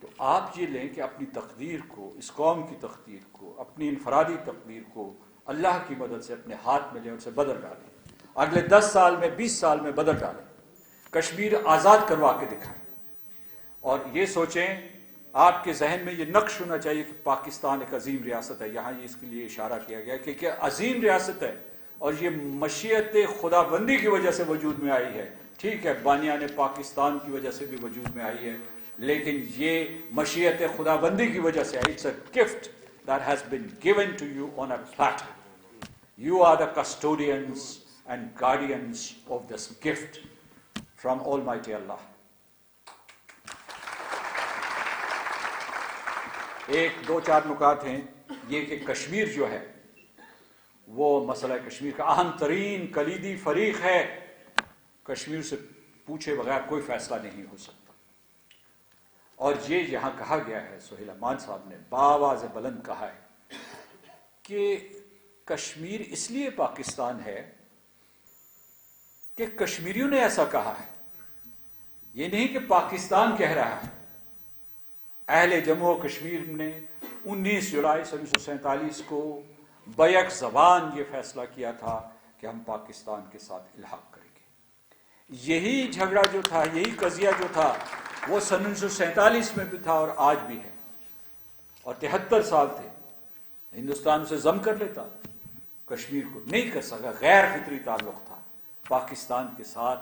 تو آپ یہ لیں کہ اپنی تقدیر کو, اس قوم کی تقدیر کو, اپنی انفرادی تقدیر کو اللہ کی مدد سے اپنے ہاتھ میں لیں, اسے بدل ڈالیں. اگلے 10 سال میں 20 سال میں بدل ڈالیں. کشمیر آزاد کروا کے دکھائیں. اور یہ سوچیں, آپ کے ذہن میں یہ نقش ہونا چاہیے کہ پاکستان ایک عظیم ریاست ہے. یہاں یہ اس کے لیے اشارہ کیا گیا کہ عظیم ریاست ہے اور یہ مشیت خدا بندی کی وجہ سے وجود میں آئی ہے. ٹھیک ہے, بانیان پاکستان کی وجہ سے بھی وجود میں آئی ہے, لیکن یہ مشیت خدا بندی کی وجہ سے آئی. It's a gift that has been given to you on a platter. You are the custodians and guardians of this gift from Almighty Allah. ایک 2-4 نکات ہیں. یہ کہ کشمیر جو ہے وہ مسئلہ کشمیر کا اہم ترین کلیدی فریق ہے. کشمیر سے پوچھے بغیر کوئی فیصلہ نہیں ہو سکتا. اور یہ یہاں کہا گیا ہے, سہیل امان صاحب نے بآواز بلند کہا ہے کہ کشمیر اس لیے پاکستان ہے کہ کشمیریوں نے ایسا کہا ہے. یہ نہیں کہ پاکستان کہہ رہا ہے. اہل جموں و کشمیر نے 19 جولائی 1947 کو بیک زبان یہ فیصلہ کیا تھا کہ ہم پاکستان کے ساتھ الحاق کریں گے. یہی جھگڑا جو تھا, یہی قضیہ جو تھا, وہ 1947 میں بھی تھا اور آج بھی ہے. اور 73 سال تھے. ہندوستان اسے ضم کر لیتا, کشمیر کو نہیں کر سکا. غیر فطری تعلق تھا پاکستان کے ساتھ.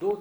2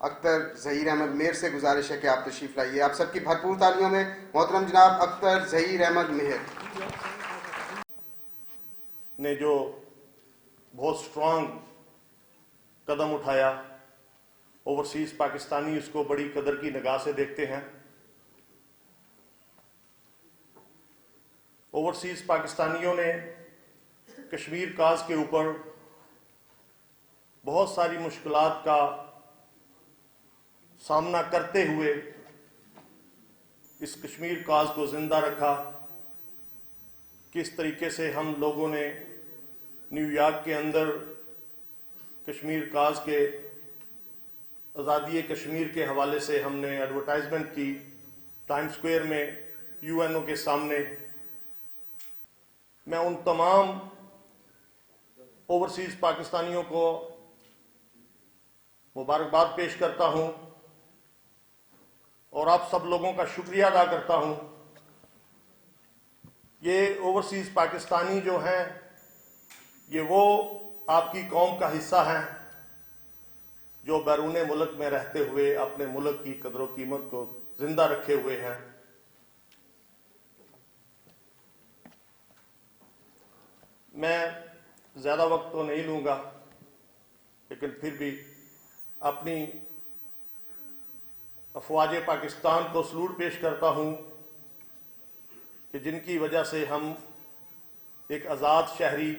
اختر ظہیر احمد مہر سے گزارش ہے کہ آپ تشریف لائیے. آپ سب کی بھرپور تالیوں میں محترم جناب اختر ظہیر احمد مہر نے جو بہت سٹرانگ قدم اٹھایا. اوورسیز پاکستانی اس کو بڑی قدر کی نگاہ سے دیکھتے ہیں. اوورسیز پاکستانیوں نے کشمیر کاز کے اوپر بہت ساری مشکلات کا سامنا کرتے ہوئے اس کشمیر کاز کو زندہ رکھا. کس طریقے سے ہم لوگوں نے نیو یارک کے اندر کشمیر کاز کے آزادی کشمیر کے حوالے سے ہم نے ایڈورٹائزمنٹ کی ٹائم سکوئر میں UN کے سامنے. میں ان تمام اوورسیز پاکستانیوں کو مبارکباد پیش کرتا ہوں اور آپ سب لوگوں کا شکریہ ادا کرتا ہوں. یہ اوورسیز پاکستانی جو ہیں یہ وہ آپ کی قوم کا حصہ ہیں جو بیرون ملک میں رہتے ہوئے اپنے ملک کی قدر و قیمت کو زندہ رکھے ہوئے ہیں. میں زیادہ وقت تو نہیں لوں گا لیکن پھر بھی اپنی افواج پاکستان کو سلوٹ پیش کرتا ہوں کہ جن کی وجہ سے ہم ایک آزاد شہری،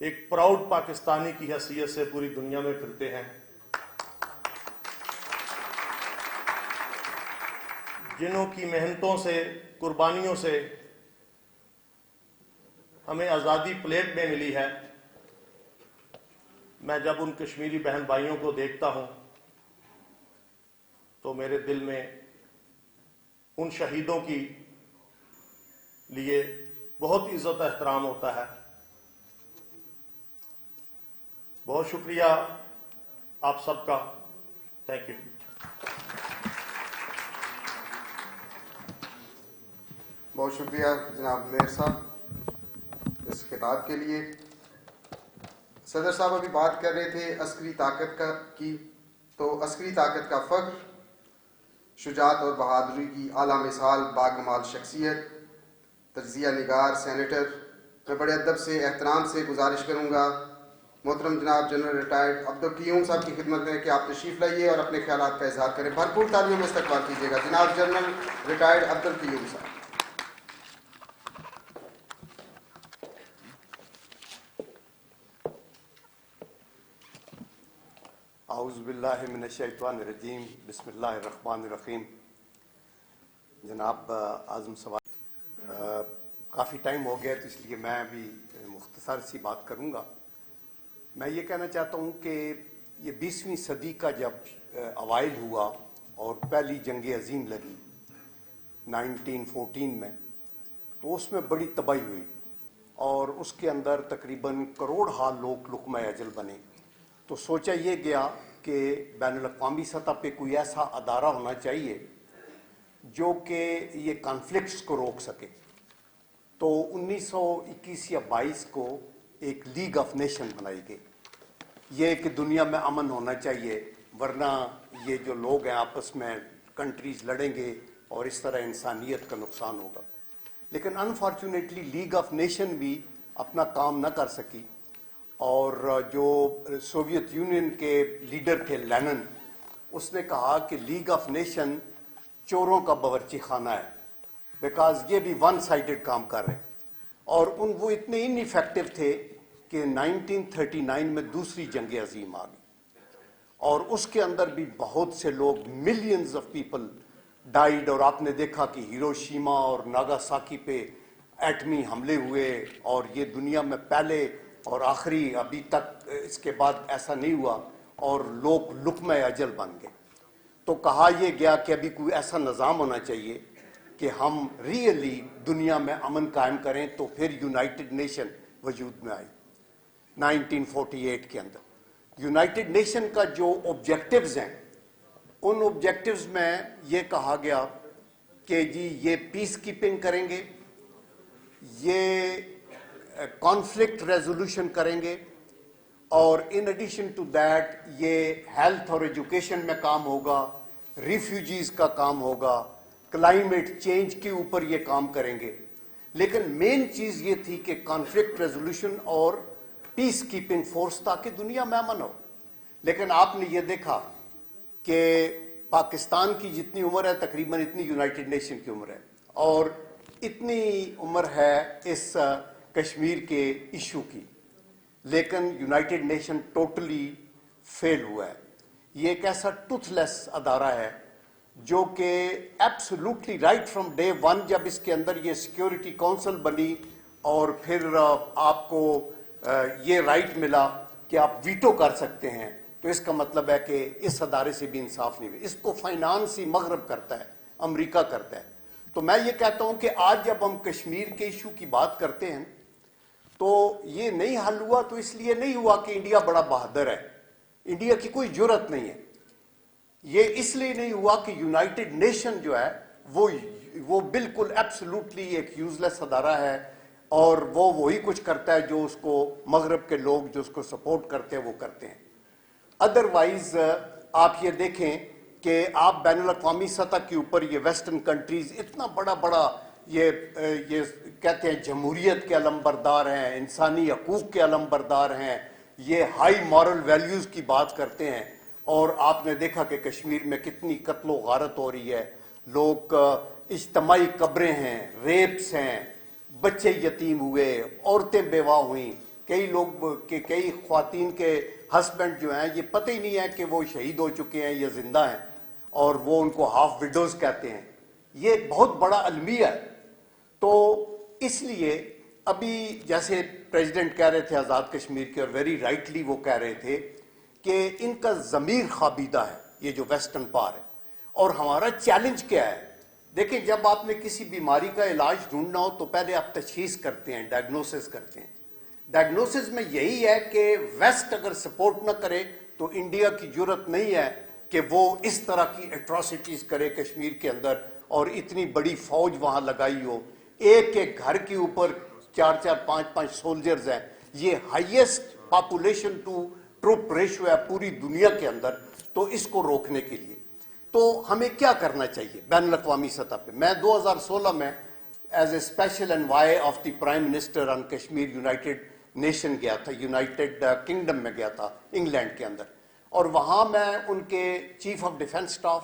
ایک پراؤڈ پاکستانی کی حیثیت سے پوری دنیا میں پھرتے ہیں. جنہوں کی محنتوں سے، قربانیوں سے ہمیں آزادی پلیٹ میں ملی ہے. میں جب ان کشمیری بہن بھائیوں کو دیکھتا ہوں تو میرے دل میں ان شہیدوں کی لیے بہت عزت و احترام ہوتا ہے. بہت شکریہ آپ سب کا. Thank you. بہت شکریہ جناب مہر صاحب اس خطاب کے لیے. صدر صاحب ابھی بات کر رہے تھے عسکری طاقت کی، تو عسکری طاقت کا فخر، شجاعت اور بہادری کی اعلیٰ مثال، باکمال شخصیت، تجزیہ نگار، سینیٹر، میں بڑے ادب سے، احترام سے گزارش کروں گا محترم جناب جنرل ریٹائرڈ عبدالقیوم صاحب کی خدمت میں کہ آپ تشریف لائیے اور اپنے خیالات کا اظہار کریں. بھرپور تالیوں میں استقبال کیجیے گا جناب جنرل ریٹائرڈ عبدالقیوم صاحب. اعوذ باللہ من الشیطان الرجیم، بسم اللہ الرحمن الرحیم. جناب اعظم سوال، کافی ٹائم ہو گیا تو اس لیے میں بھی مختصر سی بات کروں گا. میں یہ کہنا چاہتا ہوں کہ یہ 20ویں صدی کا جب اوائل ہوا اور پہلی جنگ عظیم لگی 1914 میں، تو اس میں بڑی تباہی ہوئی اور اس کے اندر تقریباً کروڑ ہا لوگ لقمہ اجل بنے. تو سوچا یہ گیا کہ بین الاقوامی سطح پہ کوئی ایسا ادارہ ہونا چاہیے جو کہ یہ کانفلکٹس کو روک سکے. تو 1921 یا 22 کو ایک لیگ آف نیشن بنائی گئی. یہ کہ دنیا میں امن ہونا چاہیے، ورنہ یہ جو لوگ ہیں آپس میں کنٹریز لڑیں گے اور اس طرح انسانیت کا نقصان ہوگا. لیکن انفارچونیٹلی لیگ آف نیشن بھی اپنا کام نہ کر سکی، اور جو سوویت یونین کے لیڈر تھے لینن، اس نے کہا کہ لیگ آف نیشن چوروں کا باورچی خانہ ہے، بیکاز یہ بھی ون سائیڈڈ کام کر رہے ہیں. اور وہ اتنے ان ایفیکٹو تھے کہ 1939 میں دوسری جنگ عظیم آ گئی، اور اس کے اندر بھی بہت سے لوگ، ملینز آف پیپل ڈائیڈ. اور آپ نے دیکھا کہ ہیروشیما اور ناگاساکی پہ ایٹمی حملے ہوئے، اور یہ دنیا میں پہلے اور آخری، ابھی تک اس کے بعد ایسا نہیں ہوا، اور لوگ لقمہ اجل بن گئے. تو کہا یہ گیا کہ ابھی کوئی ایسا نظام ہونا چاہیے کہ ہم ریئلی دنیا میں امن قائم کریں. تو پھر یونائٹڈ نیشن وجود میں آئی 1948 کے اندر. یونائٹڈ نیشن کا جو آبجیکٹیوز ہیں، ان آبجیکٹیوز میں یہ کہا گیا کہ جی یہ پیس کیپنگ کریں گے، یہ کانفلکٹ ریزولوشن کریں گے، اور ان ایڈیشن ٹو دیٹ یہ ہیلتھ اور ایجوکیشن میں کام ہوگا, ریفیوجیز کا کام ہوگا, کلائمیٹ چینج کے اوپر یہ کام کریں گے. لیکن مین چیز یہ تھی کہ کانفلکٹ ریزولوشن اور پیس کیپنگ فورس تاکہ دنیا میں امن ہو. لیکن آپ نے یہ دیکھا کہ پاکستان کی جتنی عمر ہے تقریباً اتنی یونائٹڈ نیشن کی عمر ہے, اور اتنی عمر ہے اس کشمیر کے ایشو کی, لیکن یونائٹڈ نیشن ٹوٹلی فیل ہوا ہے. یہ ایک ایسا ٹوتھ لیس ادارہ ہے جو کہ absolutely right from day one جب اس کے اندر یہ سیکیورٹی کونسل بنی اور پھر آپ کو یہ رائٹ ملا کہ آپ ویٹو کر سکتے ہیں, تو اس کا مطلب ہے کہ اس ادارے سے بھی انصاف نہیں ہوئی. اس کو فائنانس ہی مغرب کرتا ہے, امریکہ کرتا ہے. تو میں یہ کہتا ہوں کہ آج جب ہم کشمیر کے ایشو کی بات کرتے ہیں تو یہ نہیں حل ہوا تو اس لیے نہیں ہوا کہ انڈیا بڑا بہادر ہے, انڈیا کی کوئی جرت نہیں ہے. یہ اس لیے نہیں ہوا کہ یونائٹڈ نیشن جو ہے وہ بالکل ایبسولوٹلی ایک یوز لیس ادارہ ہے, اور وہ وہی کچھ کرتا ہے جو اس کو مغرب کے لوگ جو اس کو سپورٹ کرتے ہیں وہ کرتے ہیں. ادروائز آپ یہ دیکھیں کہ آپ بین الاقوامی سطح کے اوپر یہ ویسٹرن کنٹریز اتنا بڑا یہ کہتے ہیں جمہوریت کے علم بردار ہیں, انسانی حقوق کے علم بردار ہیں, یہ ہائی مورل ویلیوز کی بات کرتے ہیں, اور آپ نے دیکھا کہ کشمیر میں کتنی قتل و غارت ہو رہی ہے, لوگ اجتماعی قبریں ہیں, ریپس ہیں, بچے یتیم ہوئے, عورتیں بیوہ ہوئیں, کئی خواتین کے ہسبینڈ جو ہیں یہ پتہ ہی نہیں ہے کہ وہ شہید ہو چکے ہیں یا زندہ ہیں, اور وہ ان کو ہاف وڈوز کہتے ہیں. یہ ایک بہت بڑا المیہ ہے. تو اس لیے ابھی جیسے پریزیڈنٹ کہہ رہے تھے آزاد کشمیر کے, اور ویری رائٹلی وہ کہہ رہے تھے کہ ان کا ضمیر خوابیدہ ہے یہ جو ویسٹرن پار ہے, اور ہمارا چیلنج کیا ہے. دیکھیں جب آپ نے کسی بیماری کا علاج ڈھونڈنا ہو تو پہلے آپ تشخیص کرتے ہیں, ڈائگنوسس کرتے ہیں. ڈائگنوسس میں یہی ہے کہ ویسٹ اگر سپورٹ نہ کرے تو انڈیا کی جرت نہیں ہے کہ وہ اس طرح کی ایٹراسٹیز کرے کشمیر کے اندر, اور اتنی بڑی فوج وہاں لگائی ہو, ایک ایک گھر کے اوپر 4-5 سولجرز ہیں. یہ highest population to troop ratio ہے پوری دنیا کے اندر. تو اس کو روکنے کے لیے تو ہمیں کیا کرنا چاہیے بین الاقوامی سطح پہ. میں 2016 میں as a special envoy of the prime minister on Kashmir United Nation گیا تھا, یونائٹڈ کنگڈم میں گیا تھا انگلینڈ کے اندر, اور وہاں میں ان کے چیف آف ڈیفنس اسٹاف,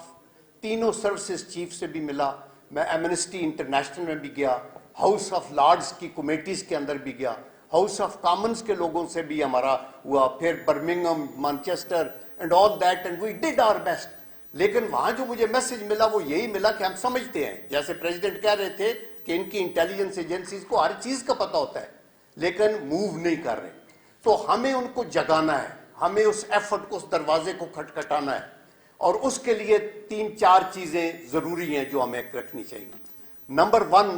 تینوں سروسز چیف سے بھی ملا. میں ایمنسٹی انٹرنیشنل میں بھی گیا, ہاؤس آف لارڈز کی کمیٹیز کے اندر بھی گیا, ہاؤس آف کامنز کے لوگوں سے بھی ہمارا ہوا, پھر Birmingham, Manchester and all that, and we did our best. لیکن وہاں جو مجھے میسج ملا وہ یہی ملا کہ ہم سمجھتے ہیں, جیسے پریزیڈنٹ کہہ رہے تھے کہ ان کی انٹیلیجنس ایجنسیز کو ہر چیز کا پتہ ہوتا ہے لیکن موو نہیں کر رہے. تو ہمیں ان کو جگانا ہے, ہمیں اس ایفرٹ کو, اس دروازے کو کھٹکھٹانا ہے, اور اس کے لیے 3-4 چیزیں ضروری ہیں جو ہمیں رکھنی چاہیے. نمبر 1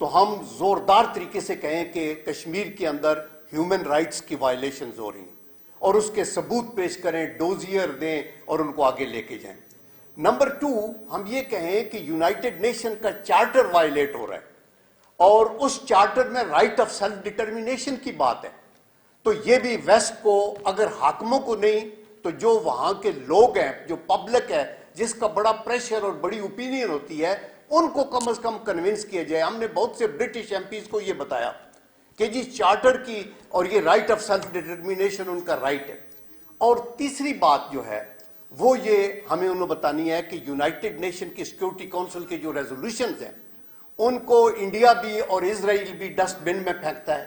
تو ہم زوردار طریقے سے کہیں کہ کشمیر کے اندر ہیومن رائٹس کی وائلیشنز ہو رہی ہیں, اور اس کے ثبوت پیش کریں, ڈوزیئر دیں اور ان کو آگے لے کے جائیں. نمبر 2 ہم یہ کہیں کہ یونائٹڈ نیشن کا چارٹر وائلیٹ ہو رہا ہے, اور اس چارٹر میں رائٹ آف سیلف ڈٹرمینیشن کی بات ہے. تو یہ بھی ویسٹ کو, اگر حاکموں کو نہیں تو جو وہاں کے لوگ ہیں, جو پبلک ہے جس کا بڑا پریشر اور بڑی اوپینین ہوتی ہے, ان کو کم از کم کنونس کیا جائے. ہم نے بہت سے برٹش ایم پیز کو یہ بتایا کہ جی چارٹر کی اور یہ رائٹ آف سیلف ڈٹرمینیشن ان کا رائٹ ہے. اور تیسری بات جو ہے وہ یہ ہمیں انہوں بتانی ہے کہ یونائٹڈ نیشن کی سیکورٹی کونسل کے جو ریزولوشنز ہیں ان کو انڈیا بھی اور اسرائیل بھی ڈسٹ بن میں پھینکتا ہے.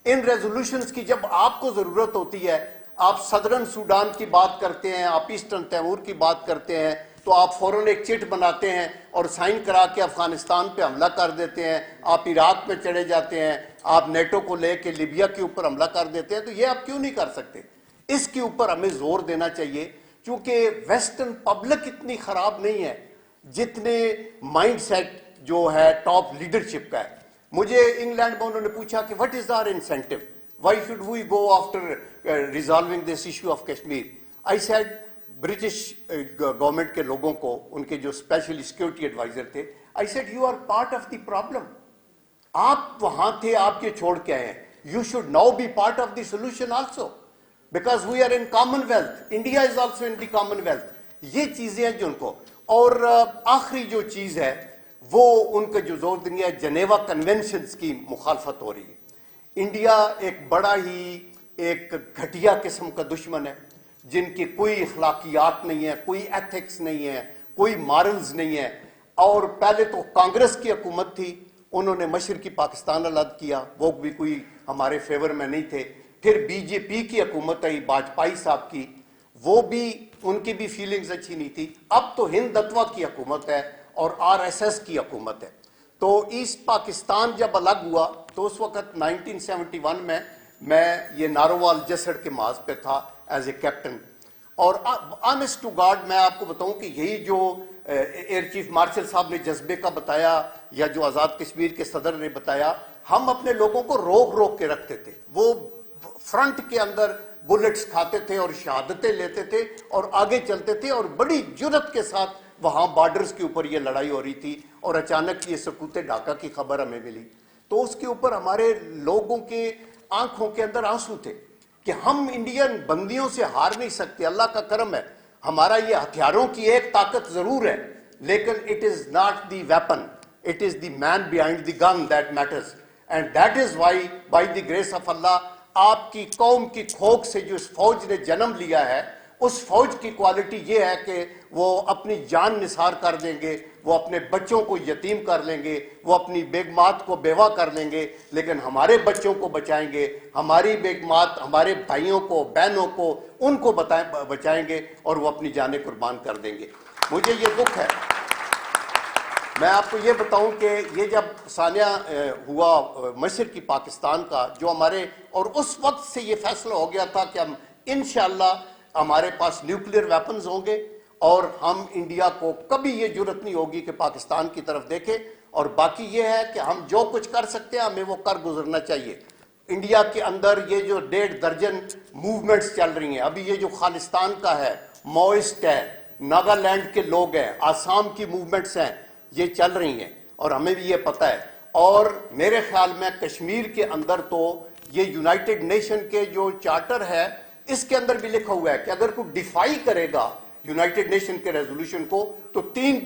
ان ریزولوشنز کی جب آپ کو ضرورت ہوتی ہے, آپ صدرن سوڈان کی بات کرتے ہیں, آپ ایسٹرن تیمور کی بات کرتے ہیں, تو آپ فوراً ایک چٹ بناتے ہیں اور سائن کرا کے افغانستان پہ حملہ کر دیتے ہیں, آپ عراق میں چڑھے جاتے ہیں, آپ نیٹو کو لے کے لیبیا کے اوپر حملہ کر دیتے ہیں. تو یہ آپ کیوں نہیں کر سکتے؟ اس کے اوپر ہمیں زور دینا چاہیے, کیونکہ ویسٹرن پبلک اتنی خراب نہیں ہے جتنے مائنڈ سیٹ جو ہے ٹاپ لیڈرشپ کا ہے. مجھے انگلینڈ میں انہوں نے پوچھا کہ what is our incentive? Why should we go after resolving this issue of Kashmir? I said British government کے لوگوں کو, ان کے جو اسپیشل سیکورٹی ایڈوائزر تھے, I said you are part of the problem. آپ وہاں تھے, آپ یہ چھوڑ کے آئے ہیں, you should now be part of the solution also. because we are in Commonwealth. India is also in the Commonwealth. یہ چیزیں ہیں جو ان کو. اور آخری جو چیز ہے وہ ان کا جو زور دیں گے جنیوا کنونشنز کی مخالفت ہو رہی ہے. انڈیا ایک بڑا ہی ایک گھٹیا قسم کا دشمن ہے جن کی کوئی اخلاقیات نہیں ہے, کوئی ایتھکس نہیں ہے, کوئی مارلز نہیں ہے. اور پہلے تو کانگریس کی حکومت تھی, انہوں نے مشرقی پاکستان الگ کیا, وہ بھی کوئی ہمارے فیور میں نہیں تھے. پھر بی جے پی کی حکومت آئی واجپئی صاحب کی, وہ بھی ان کی بھی فیلنگز اچھی نہیں تھی. اب تو ہندتوا کی حکومت ہے اور RSS کی حکومت ہے. تو ایسٹ پاکستان جب الگ ہوا تو اس وقت 1971 میں یہ نارووال جسڑ کے ماز پہ تھا ایز اے کیپٹن. اور آنیسٹ ٹو گاڈ میں آپ کو بتاؤں کہ یہی جو ایئر چیف مارشل صاحب نے جذبے کا بتایا یا جو آزاد کشمیر کے صدر نے بتایا, ہم اپنے لوگوں کو روک کے رکھتے تھے. وہ فرنٹ کے اندر بلٹس کھاتے تھے اور شہادتیں لیتے تھے اور آگے چلتے تھے, اور بڑی جرت کے ساتھ وہاں بارڈرز کے اوپر یہ لڑائی ہو رہی تھی. اور اچانک یہ سکوت ڈھاکہ کی خبر ہمیں ملی تو اس کے اوپر ہمارے لوگوں کے آنکھوں کے اندر آنسو تھے کہ ہم انڈین بندیوں سے ہار نہیں سکتے. اللہ کا کرم ہے, ہمارا یہ ہتھیاروں کی ایک طاقت ضرور ہے, لیکن it is not the weapon, it is the man behind the gun that matters. And that is why by the grace of Allah آپ کی قوم کی کھوک سے جو اس فوج نے جنم لیا ہے, اس فوج کی کوالٹی یہ ہے کہ وہ اپنی جان نثار کر دیں گے, وہ اپنے بچوں کو یتیم کر لیں گے, وہ اپنی بیگمات کو بیوہ کر لیں گے, لیکن ہمارے بچوں کو بچائیں گے, ہماری بیگمات ہمارے بھائیوں کو بہنوں کو ان کو بچائیں گے, اور وہ اپنی جانیں قربان کر دیں گے. مجھے یہ دکھ ہے. میں آپ کو یہ بتاؤں کہ یہ جب سانحہ ہوا مشرقی پاکستان کا جو ہمارے, اور اس وقت سے یہ فیصلہ ہو گیا تھا کہ ہم انشاءاللہ ہمارے پاس نیوکلیر ویپنز ہوں گے اور ہم انڈیا کو کبھی یہ جرت نہیں ہوگی کہ پاکستان کی طرف دیکھے. اور باقی یہ ہے کہ ہم جو کچھ کر سکتے ہیں ہمیں وہ کر گزرنا چاہیے. انڈیا کے اندر یہ جو 1.5 درجن موومنٹس چل رہی ہیں, ابھی یہ جو خالستان کا ہے, ماؤسٹ ہے, ناگالینڈ کے لوگ ہیں, آسام کی موومنٹس ہیں, یہ چل رہی ہیں اور ہمیں بھی یہ پتہ ہے. اور میرے خیال میں کشمیر کے اندر تو یہ یونائٹڈ نیشن کے جو چارٹر ہے اس کے اندر بھی لکھا ہوا ہے کہ اگر کوئی ڈیفائی کرے گا یونائٹڈ نیشن کے ریزولوشن کو تو 3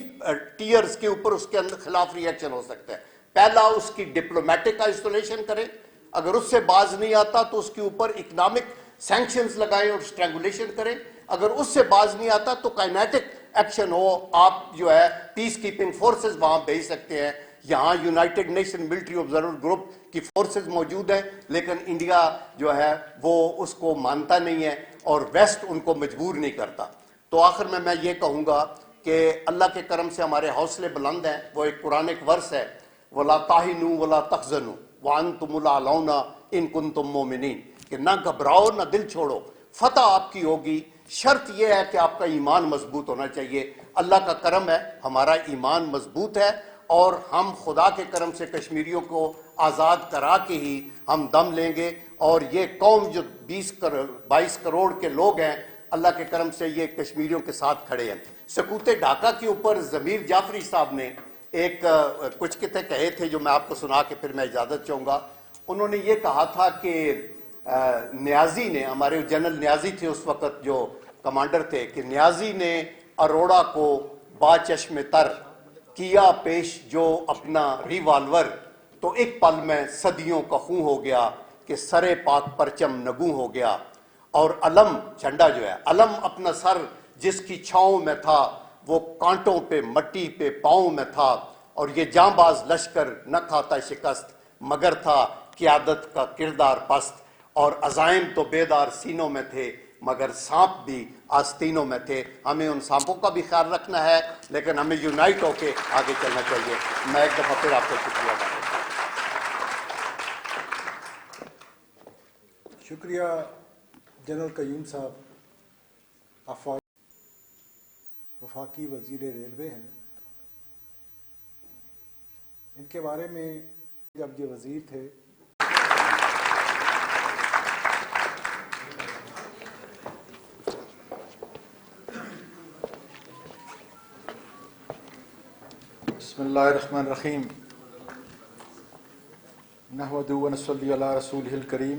ٹیئرز کے اوپر اس کے اندر خلاف ری ایکشن ہو سکتا ہے. پہلا اس کی ڈپلومیٹک آئسولیشن کرے, اگر اس سے باز نہیں آتا تو اس کے اوپر اکنامک سینکشنز لگائیں اور اسٹرینگولیشن کریں, اگر اس سے باز نہیں آتا تو کائنیٹک ایکشن ہو. آپ جو ہے پیس کیپنگ فورسز وہاں بھیج سکتے ہیں. یہاں United nation military observer group کی فورسز موجود ہیں, لیکن انڈیا جو ہے وہ اس کو مانتا نہیں ہے اور ویسٹ ان کو مجبور نہیں کرتا. تو آخر میں یہ کہوں گا کہ اللہ کے کرم سے ہمارے حوصلے بلند ہیں. وہ ایک قرآن ورس ہے, وَلَا تَهِنُوا وَلَا تَحْزَنُوا وَأَنْتُمُ الْأَعْلَوْنَ إِن كُنتُم مُؤْمِنِينَ, کہ نہ گھبراؤ نہ دل چھوڑو, فتح آپ کی ہوگی. شرط یہ ہے کہ آپ کا ایمان مضبوط ہونا چاہیے. اللہ کا کرم ہے, ہمارا ایمان مضبوط ہے اور ہم خدا کے کرم سے کشمیریوں کو آزاد کرا کے ہی ہم دم لیں گے. اور یہ قوم جو 22 کروڑ کے لوگ ہیں, اللہ کے کرم سے یہ کشمیریوں کے ساتھ کھڑے ہیں. سکوت ڈھاکہ کے اوپر ضمیر جعفری صاحب نے ایک کچھ قطعے کہے تھے جو میں آپ کو سنا کے پھر میں اجازت چاہوں گا. انہوں نے یہ کہا تھا کہ نیازی نے, ہمارے جنرل نیازی تھے اس وقت جو کمانڈر تھے, کہ نیازی نے اروڑا کو باچشم تر کیا پیش جو اپنا ریوالور, تو ایک پل میں صدیوں کا خون ہو گیا کہ سرے پاک پرچم نگوں ہو گیا. اور علم, جھنڈا جو ہے, علم اپنا سر جس کی چھاؤں میں تھا وہ کانٹوں پہ مٹی پہ پاؤں میں تھا. اور یہ جاں باز لشکر نہ کھاتا شکست مگر تھا قیادت کا کردار پست. اور عزائم تو بیدار سینوں میں تھے مگر سانپ بھی آستینوں میں تھے. ہمیں ان سانپوں کا بھی خیال رکھنا ہے, لیکن ہمیں یونائٹ ہو کے آگے چلنا چاہیے. میں ایک دفعہ پھر آپ کو شکریہ ادا کرتا ہوں. شکریہ جنرل قیوم صاحب, وفاقی وزیر ریلوے ہیں. ان کے بارے میں جب یہ وزیر تھے بسم اللہ الرحمن الرحیم نحمد و نصلی علی رسولہ الکریم.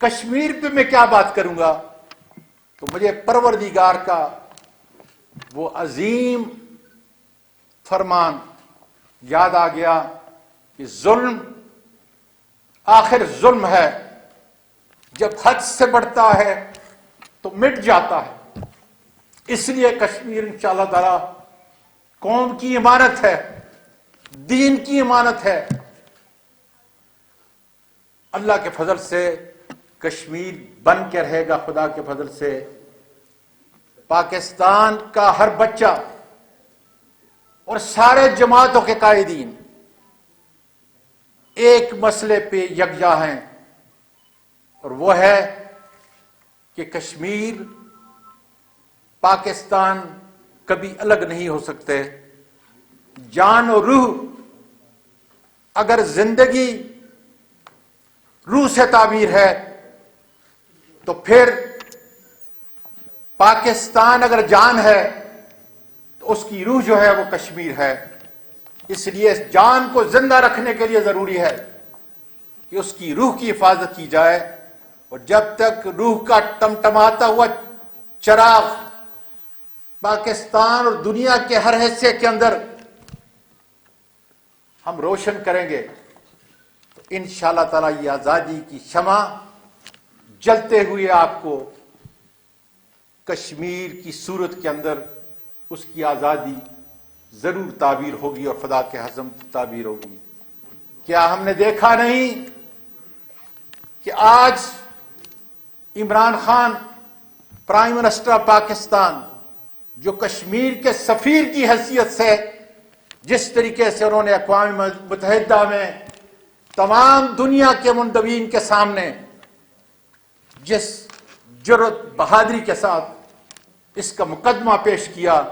کشمیر پہ میں کیا بات کروں گا؟ تو مجھے پروردگار کا وہ عظیم فرمان یاد آ گیا کہ ظلم آخر ظلم ہے، جب حد سے بڑھتا ہے تو مٹ جاتا ہے۔ اس لیے کشمیر انشاءاللہ تعالی قوم کی امانت ہے، دین کی امانت ہے۔ اللہ کے فضل سے کشمیر بن کے رہے گا، خدا کے فضل سے پاکستان کا ہر بچہ اور سارے جماعتوں کے قائدین ایک مسئلے پہ یکجا ہیں، اور وہ ہے کہ کشمیر پاکستان کبھی الگ نہیں ہو سکتے۔ جان اور روح، اگر زندگی روح سے تعبیر ہے تو پھر پاکستان اگر جان ہے تو اس کی روح جو ہے وہ کشمیر ہے۔ اس لیے اس جان کو زندہ رکھنے کے لیے ضروری ہے کہ اس کی روح کی حفاظت کی جائے، اور جب تک روح کا ٹمٹماتا ہوا چراغ پاکستان اور دنیا کے ہر حصے کے اندر ہم روشن کریں گے تو انشاءاللہ تعالی یہ آزادی کی شمع جلتے ہوئے آپ کو کشمیر کی صورت کے اندر اس کی آزادی ضرور تعبیر ہوگی اور خدا کے حزم تعبیر ہوگی۔ کیا ہم نے دیکھا نہیں کہ آج Imran Khan prime minister of Pakistan, جو کشمیر کے سفیر کی حیثیت سے جس طریقے سے انہوں نے اقوام متحدہ میں تمام دنیا کے مندوبین کے سامنے جس جرأت بہادری کے ساتھ اس کا مقدمہ پیش کیا،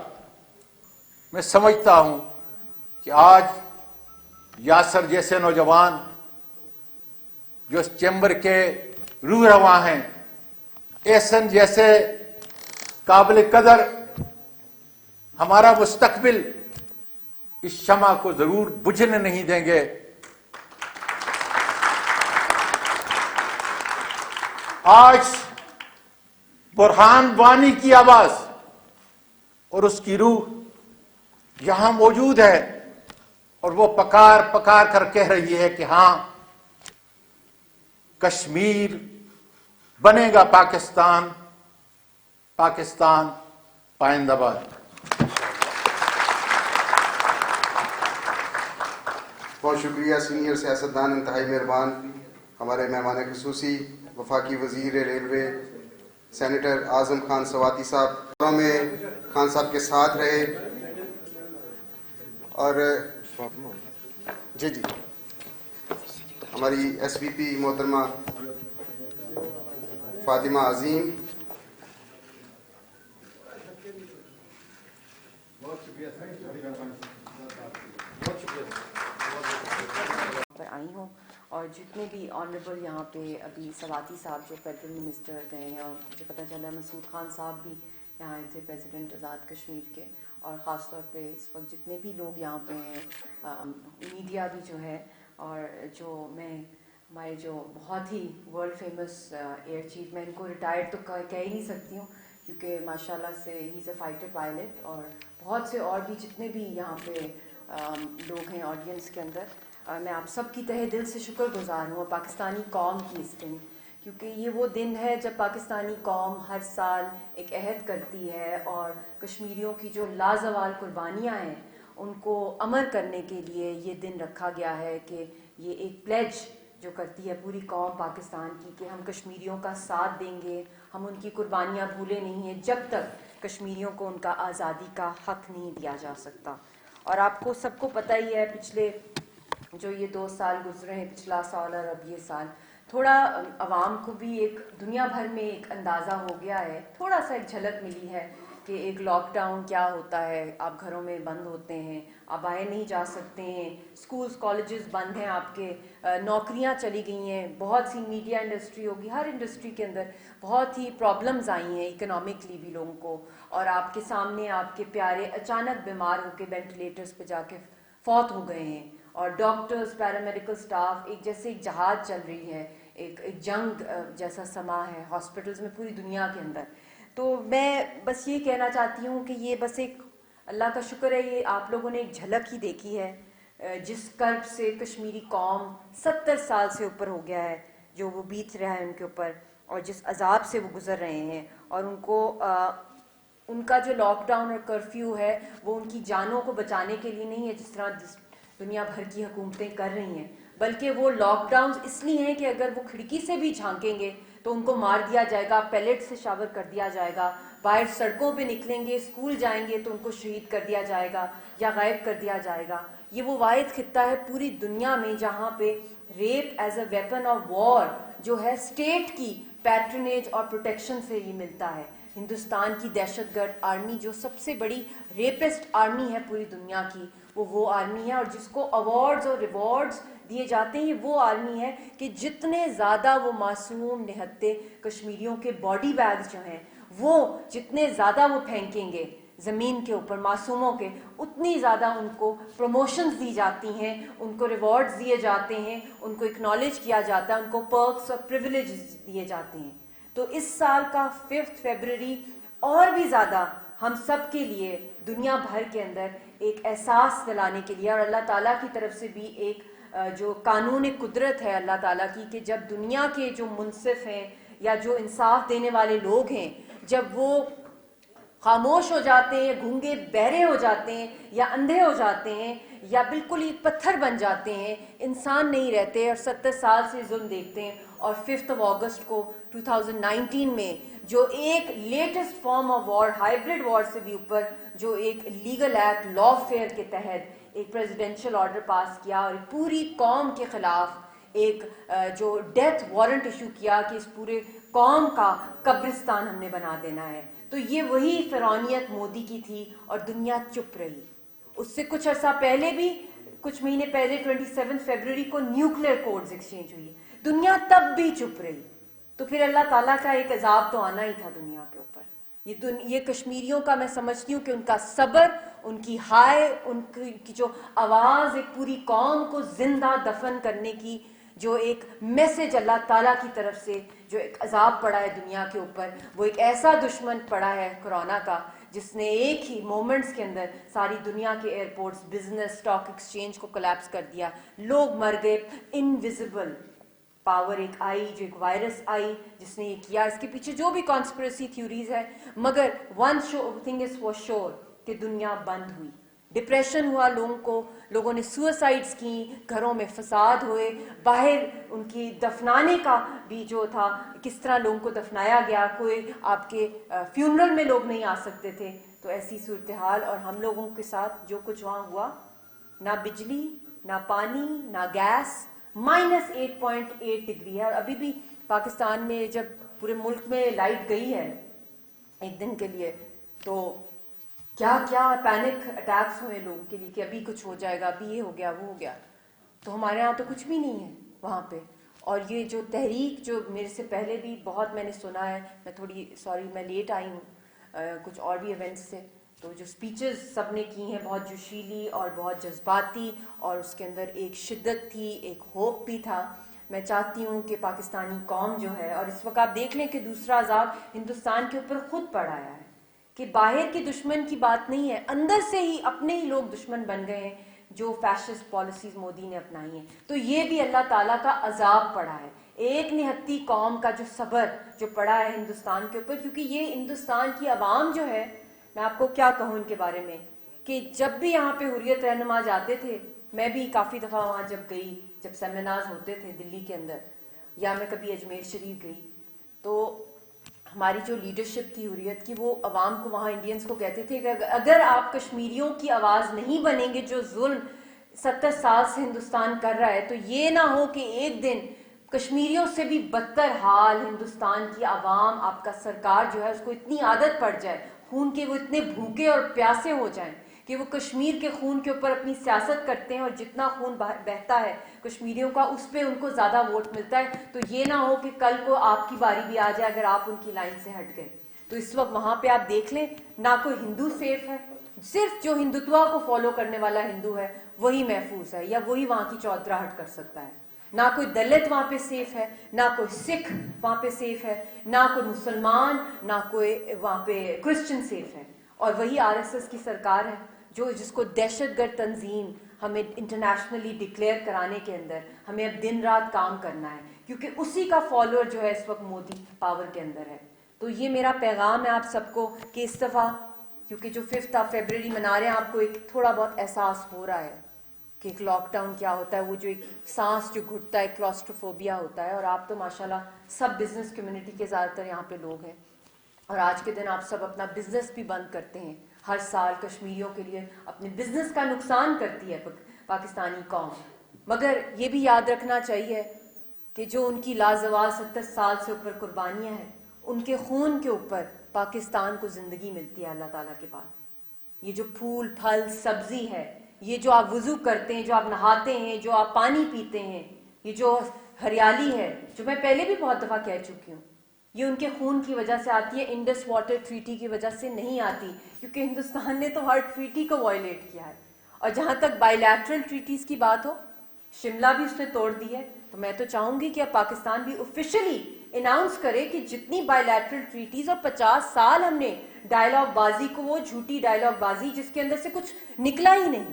میں سمجھتا ہوں کہ آج یاسر جیسے نوجوان جو اس چیمبر کے روح رواں ہیں، احسن جیسے قابل قدر ہمارا مستقبل اس شمع کو ضرور بجھنے نہیں دیں گے۔ آج برہان وانی کی آواز اور اس کی روح یہاں موجود ہے، اور وہ پکار پکار کر کہہ رہی ہے کہ ہاں کشمیر بنے گا پاکستان، پاکستان پائندہ باد۔ بہت شکریہ سینئر سیاستدان، انتہائی مہربان ہمارے مہمان خصوصی وفاقی وزیر ریلوے سینیٹر اعظم خان سواتی صاحب میں خان صاحب کے ساتھ رہے، اور جی ہماری ایس پی پی محترمہ فاطمہ عظیم، پر آئی ہوں، اور جتنے بھی آنریبل یہاں پہ ابھی سواتی صاحب جو فیڈرل منسٹر گئے ہیں، اور مجھے پتہ چلا مسعود خان صاحب بھی یہاں آئے تھے پریزیڈنٹ آزاد کشمیر کے، اور خاص طور پہ اس وقت جتنے بھی لوگ یہاں پہ ہیں، میڈیا بھی جو ہے، اور جو میں ہمارے جو بہت ہی ورلڈ فیمس ایئر چیف، میں ان کو ریٹائرڈ تو کہہ ہی نہیں سکتی ہوں کیونکہ ماشاء اللہ سے ہی از اے فائٹر پائلٹ، اور بہت سے اور بھی جتنے بھی یہاں پہ لوگ ہیں آڈینس کے اندر، میں آپ سب کی تہہ دل سے شکر گزار ہوں پاکستانی قوم کی اس دن، کیونکہ یہ وہ دن ہے جب پاکستانی قوم ہر سال ایک عہد کرتی ہے، اور کشمیریوں کی جو لازوال قربانیاں ہیں ان کو امر کرنے کے لیے یہ دن رکھا گیا ہے، کہ یہ ایک پلیج جو کرتی ہے پوری قوم پاکستان کی کہ ہم کشمیریوں کا ساتھ دیں گے، ہم ان کی قربانیاں بھولے نہیں ہیں جب تک کشمیریوں کو ان کا آزادی کا حق نہیں دیا جا سکتا۔ اور آپ کو سب کو پتہ ہی ہے پچھلے جو یہ 2 سال گزرے ہیں، پچھلا سال اور اب یہ سال، تھوڑا عوام کو بھی ایک دنیا بھر میں ایک اندازہ ہو گیا ہے، تھوڑا سا ایک جھلک ملی ہے کہ ایک لاک ڈاؤن کیا ہوتا ہے، آپ گھروں میں بند ہوتے ہیں، آپ باہر نہیں جا سکتے ہیں، اسکولز کالجز بند ہیں آپ کے، نوکریاں چلی گئی ہیں، بہت سی میڈیا انڈسٹری ہوگی، ہر انڈسٹری کے اندر بہت ہی پرابلمز آئی ہیں اکنامکلی بھی لوگوں کو، اور آپ کے سامنے آپ کے پیارے اچانک بیمار ہو کے وینٹیلیٹرز پہ جا کے فوت ہو گئے ہیں، اور ڈاکٹرز، پیرامیڈیکل سٹاف ایک جیسے ایک جہاد چل رہی ہے، ایک جنگ جیسا سما ہے ہاسپٹلز میں پوری دنیا کے اندر. تو میں بس یہ کہنا چاہتی ہوں کہ یہ بس ایک اللہ کا شکر ہے یہ آپ لوگوں نے ایک جھلک ہی دیکھی ہے جس کرب سے کشمیری قوم 70 سال سے اوپر ہو گیا ہے جو وہ بیت رہا ہے ان کے اوپر, اور جس عذاب سے وہ گزر رہے ہیں, اور ان کو ان کا جو لاک ڈاؤن اور کرفیو ہے وہ ان کی جانوں کو بچانے کے لیے نہیں ہے جس طرح دنیا بھر کی حکومتیں کر رہی ہیں, بلکہ وہ لاک ڈاؤنز اس لیے ہیں کہ اگر وہ کھڑکی سے بھی جھانکیں گے تو ان کو مار دیا جائے گا, پیلٹ سے شاور کر دیا جائے گا, باہر سڑکوں پہ نکلیں گے, اسکول جائیں گے تو ان کو شہید کر دیا جائے گا یا غائب کر دیا جائے گا. یہ وہ واحد خطہ ہے پوری دنیا میں جہاں پہ rape as a weapon of war جو ہے اسٹیٹ کی پیٹرنیج اور پروٹیکشن سے یہ ملتا ہے. ہندوستان کی دہشت گرد آرمی جو سب سے بڑی ریپسٹ آرمی ہے پوری دنیا کی, وہ آرمی ہے, اور جس کو ایوارڈز اور ریوارڈز دیے جاتے ہیں وہ آرمی ہے کہ جتنے زیادہ وہ معصوم نہتے کشمیریوں کے باڈی بیگز جو ہیں وہ جتنے زیادہ وہ پھینکیں گے زمین کے اوپر معصوموں کے, اتنی زیادہ ان کو پروموشنز دی جاتی ہیں, ان کو ریوارڈز دیے جاتے ہیں, ان کو اکنالج کیا جاتا ہے, ان کو پرکس اور پریویلیجز دیے جاتے ہیں. تو اس سال کا 5 فروری اور بھی زیادہ ہم سب کے لیے دنیا بھر کے اندر ایک احساس دلانے کے لیے, اور اللہ تعالیٰ کی طرف سے بھی ایک جو قانون قدرت ہے اللہ تعالیٰ کی کہ جب دنیا کے جو منصف ہیں یا جو انصاف دینے والے لوگ ہیں جب وہ خاموش ہو جاتے ہیں, گونگے بہرے ہو جاتے ہیں یا اندھے ہو جاتے ہیں یا بالکل ہی پتھر بن جاتے ہیں, انسان نہیں رہتے اور 70 سال سے ظلم دیکھتے ہیں. اور 5 اگست کو 2019 میں جو ایک latest form of war, hybrid war سے بھی اوپر, جو ایک لیگل ایکٹ لا فیئر کے تحت ایک پریزیڈینشل آرڈر پاس کیا اور پوری قوم کے خلاف ایک جو ڈیتھ وارنٹ ایشو کیا کہ اس پورے قوم کا قبرستان ہم نے بنا دینا ہے. تو یہ وہی فرعونیت مودی کی تھی اور دنیا چپ رہی. اس سے کچھ عرصہ پہلے بھی, کچھ مہینے پہلے 27 فروری کو نیوکلیئر کوڈز ایکسچینج ہوئی, دنیا تب بھی چپ رہی. تو پھر اللہ تعالیٰ کا ایک عذاب تو آنا ہی تھا دنیا کے اوپر. یہ کشمیریوں کا میں سمجھتی ہوں کہ ان کا صبر, ان کی ہائے, ان کی جو آواز ایک پوری قوم کو زندہ دفن کرنے کی جو ایک میسج اللہ تعالیٰ کی طرف سے جو ایک عذاب پڑا ہے دنیا کے اوپر, وہ ایک ایسا دشمن پڑا ہے کرونا کا جس نے ایک ہی مومنٹس کے اندر ساری دنیا کے ایئرپورٹس, بزنس, اسٹاک ایکسچینج کو کولیپس کر دیا, لوگ مر گئے. انویزیبل پاور ایک آئی, جو ایک وائرس آئی جس نے یہ کیا. اس کے پیچھے جو بھی کانسپریسی تھیوریز ہے, مگر one thing is for sure کہ دنیا بند ہوئی. ڈپریشن ہوا لوگوں کو, لوگوں نے سوئسائڈز کی, گھروں میں فساد ہوئے, باہر ان کی دفنانے کا بھی جو تھا کس طرح لوگوں کو دفنایا گیا, کوئی آپ کے فیونرل میں لوگ نہیں آ سکتے تھے. تو ایسی صورتحال, اور ہم لوگوں کے ساتھ جو کچھ وہاں ہوا, نہ بجلی, نہ پانی, نہ گیس, -8.8 ڈگری ہے. اور ابھی بھی پاکستان میں جب پورے ملک میں لائٹ گئی ہے ایک دن کے لیے تو کیا کیا پینک اٹیکس ہوئے لوگوں کے لیے کہ ابھی کچھ ہو جائے گا, ابھی یہ ہو گیا, وہ ہو گیا. تو ہمارے یہاں تو کچھ بھی نہیں ہے وہاں پہ. اور یہ جو تحریک جو میرے سے پہلے بھی بہت میں نے سنا ہے, میں تھوڑی سوری میں لیٹ آئی ہوں کچھ اور بھی ایونٹس سے, تو جو سپیچز سب نے کی ہیں بہت جوشیلی اور بہت جذباتی, اور اس کے اندر ایک شدت تھی, ایک ہوپ بھی تھا. میں چاہتی ہوں کہ پاکستانی قوم جو ہے, اور اس وقت آپ دیکھ لیں کہ دوسرا عذاب ہندوستان کے اوپر خود پڑ آیا ہے کہ باہر کے دشمن کی بات نہیں ہے, اندر سے ہی اپنے ہی لوگ دشمن بن گئے ہیں جو فیشسٹ پالیسیز مودی نے اپنائی ہیں. تو یہ بھی اللہ تعالیٰ کا عذاب پڑا ہے, ایک نہتی قوم کا جو صبر جو پڑا ہے ہندوستان کے اوپر. کیونکہ یہ ہندوستان کی عوام جو ہے, میں آپ کو کیا کہوں ان کے بارے میں, کہ جب بھی یہاں پہ حریت رہنما جاتے تھے, میں بھی کافی دفعہ وہاں جب گئی, جب سیمینارز ہوتے تھے دلی کے اندر, یا میں کبھی اجمیر شریف گئی, تو ہماری جو لیڈرشپ تھی حریت کی, وہ عوام کو وہاں انڈینز کو کہتے تھے کہ اگر آپ کشمیریوں کی آواز نہیں بنیں گے جو ظلم 70 سال سے ہندوستان کر رہا ہے, تو یہ نہ ہو کہ ایک دن کشمیریوں سے بھی بدتر حال ہندوستان کی عوام, آپ کا سرکار جو ہے اس کو اتنی عادت پڑ جائے خون کے, وہ اتنے بھوکے اور پیاسے ہو جائیں کہ وہ کشمیر کے خون کے اوپر اپنی سیاست کرتے ہیں, اور جتنا خون بہتا ہے کشمیریوں کا اس پہ ان کو زیادہ ووٹ ملتا ہے. تو یہ نہ ہو کہ کل کو آپ کی باری بھی آ جائے اگر آپ ان کی لائن سے ہٹ گئے. تو اس وقت وہاں پہ آپ دیکھ لیں, نہ کوئی ہندو سیف ہے, صرف جو ہندوتوا کو فالو کرنے والا ہندو ہے وہی محفوظ ہے, یا وہی وہاں کی چودراہٹ کر سکتا ہے. نہ کوئی دلت وہاں پہ سیف ہے، نہ کوئی سکھ وہاں پہ سیف ہے، نہ کوئی مسلمان، نہ کوئی وہاں پہ کرسچن سیف ہے. اور وہی RSS کی سرکار ہے جس کو دہشت گرد تنظیم ہمیں انٹرنیشنلی ڈکلیئر کرانے کے اندر ہمیں اب دن رات کام کرنا ہے، کیونکہ اسی کا فالوور جو ہے اس وقت مودی پاور کے اندر ہے. تو یہ میرا پیغام ہے آپ سب کو کہ اس دفعہ کیونکہ جو 5 فیبرری منا رہے ہیں، آپ کو ایک تھوڑا بہت احساس ہو رہا ہے کہ ایک لاک ڈاؤن کیا ہوتا ہے، وہ جو ایک سانس جو گھٹتا ہے، کلاسٹروفوبیا ہوتا ہے. اور آپ تو ماشاءاللہ سب بزنس کمیونٹی کے زیادہ تر یہاں پہ لوگ ہیں، اور آج کے دن آپ سب اپنا بزنس بھی بند کرتے ہیں. ہر سال کشمیریوں کے لیے اپنے بزنس کا نقصان کرتی ہے پاکستانی قوم. مگر یہ بھی یاد رکھنا چاہیے کہ جو ان کی لازوال 70 سال سے اوپر قربانیاں ہیں، ان کے خون کے اوپر پاکستان کو زندگی ملتی ہے اللہ تعالیٰ کے بعد. یہ جو پھول پھل سبزی ہے، یہ جو آپ وضو کرتے ہیں، جو آپ نہاتے ہیں، جو آپ پانی پیتے ہیں، یہ جو ہریالی ہے، جو میں پہلے بھی بہت دفعہ کہہ چکی ہوں، یہ ان کے خون کی وجہ سے آتی ہے. انڈس واٹر ٹریٹی کی وجہ سے نہیں آتی، کیونکہ ہندوستان نے تو ہر ٹریٹی کو وائلیٹ کیا ہے. اور جہاں تک بائی لیٹرل ٹریٹیز کی بات ہو، شملہ بھی اس نے توڑ دی ہے. تو میں تو چاہوں گی کہ اب پاکستان بھی آفیشلی اناؤنس کرے کہ جتنی بائی لیٹرل ٹریٹیز، اور 50 سال ہم نے ڈائلاگ بازی کو، وہ جھوٹی ڈائلاگ بازی جس کے اندر سے کچھ نکلا ہی نہیں،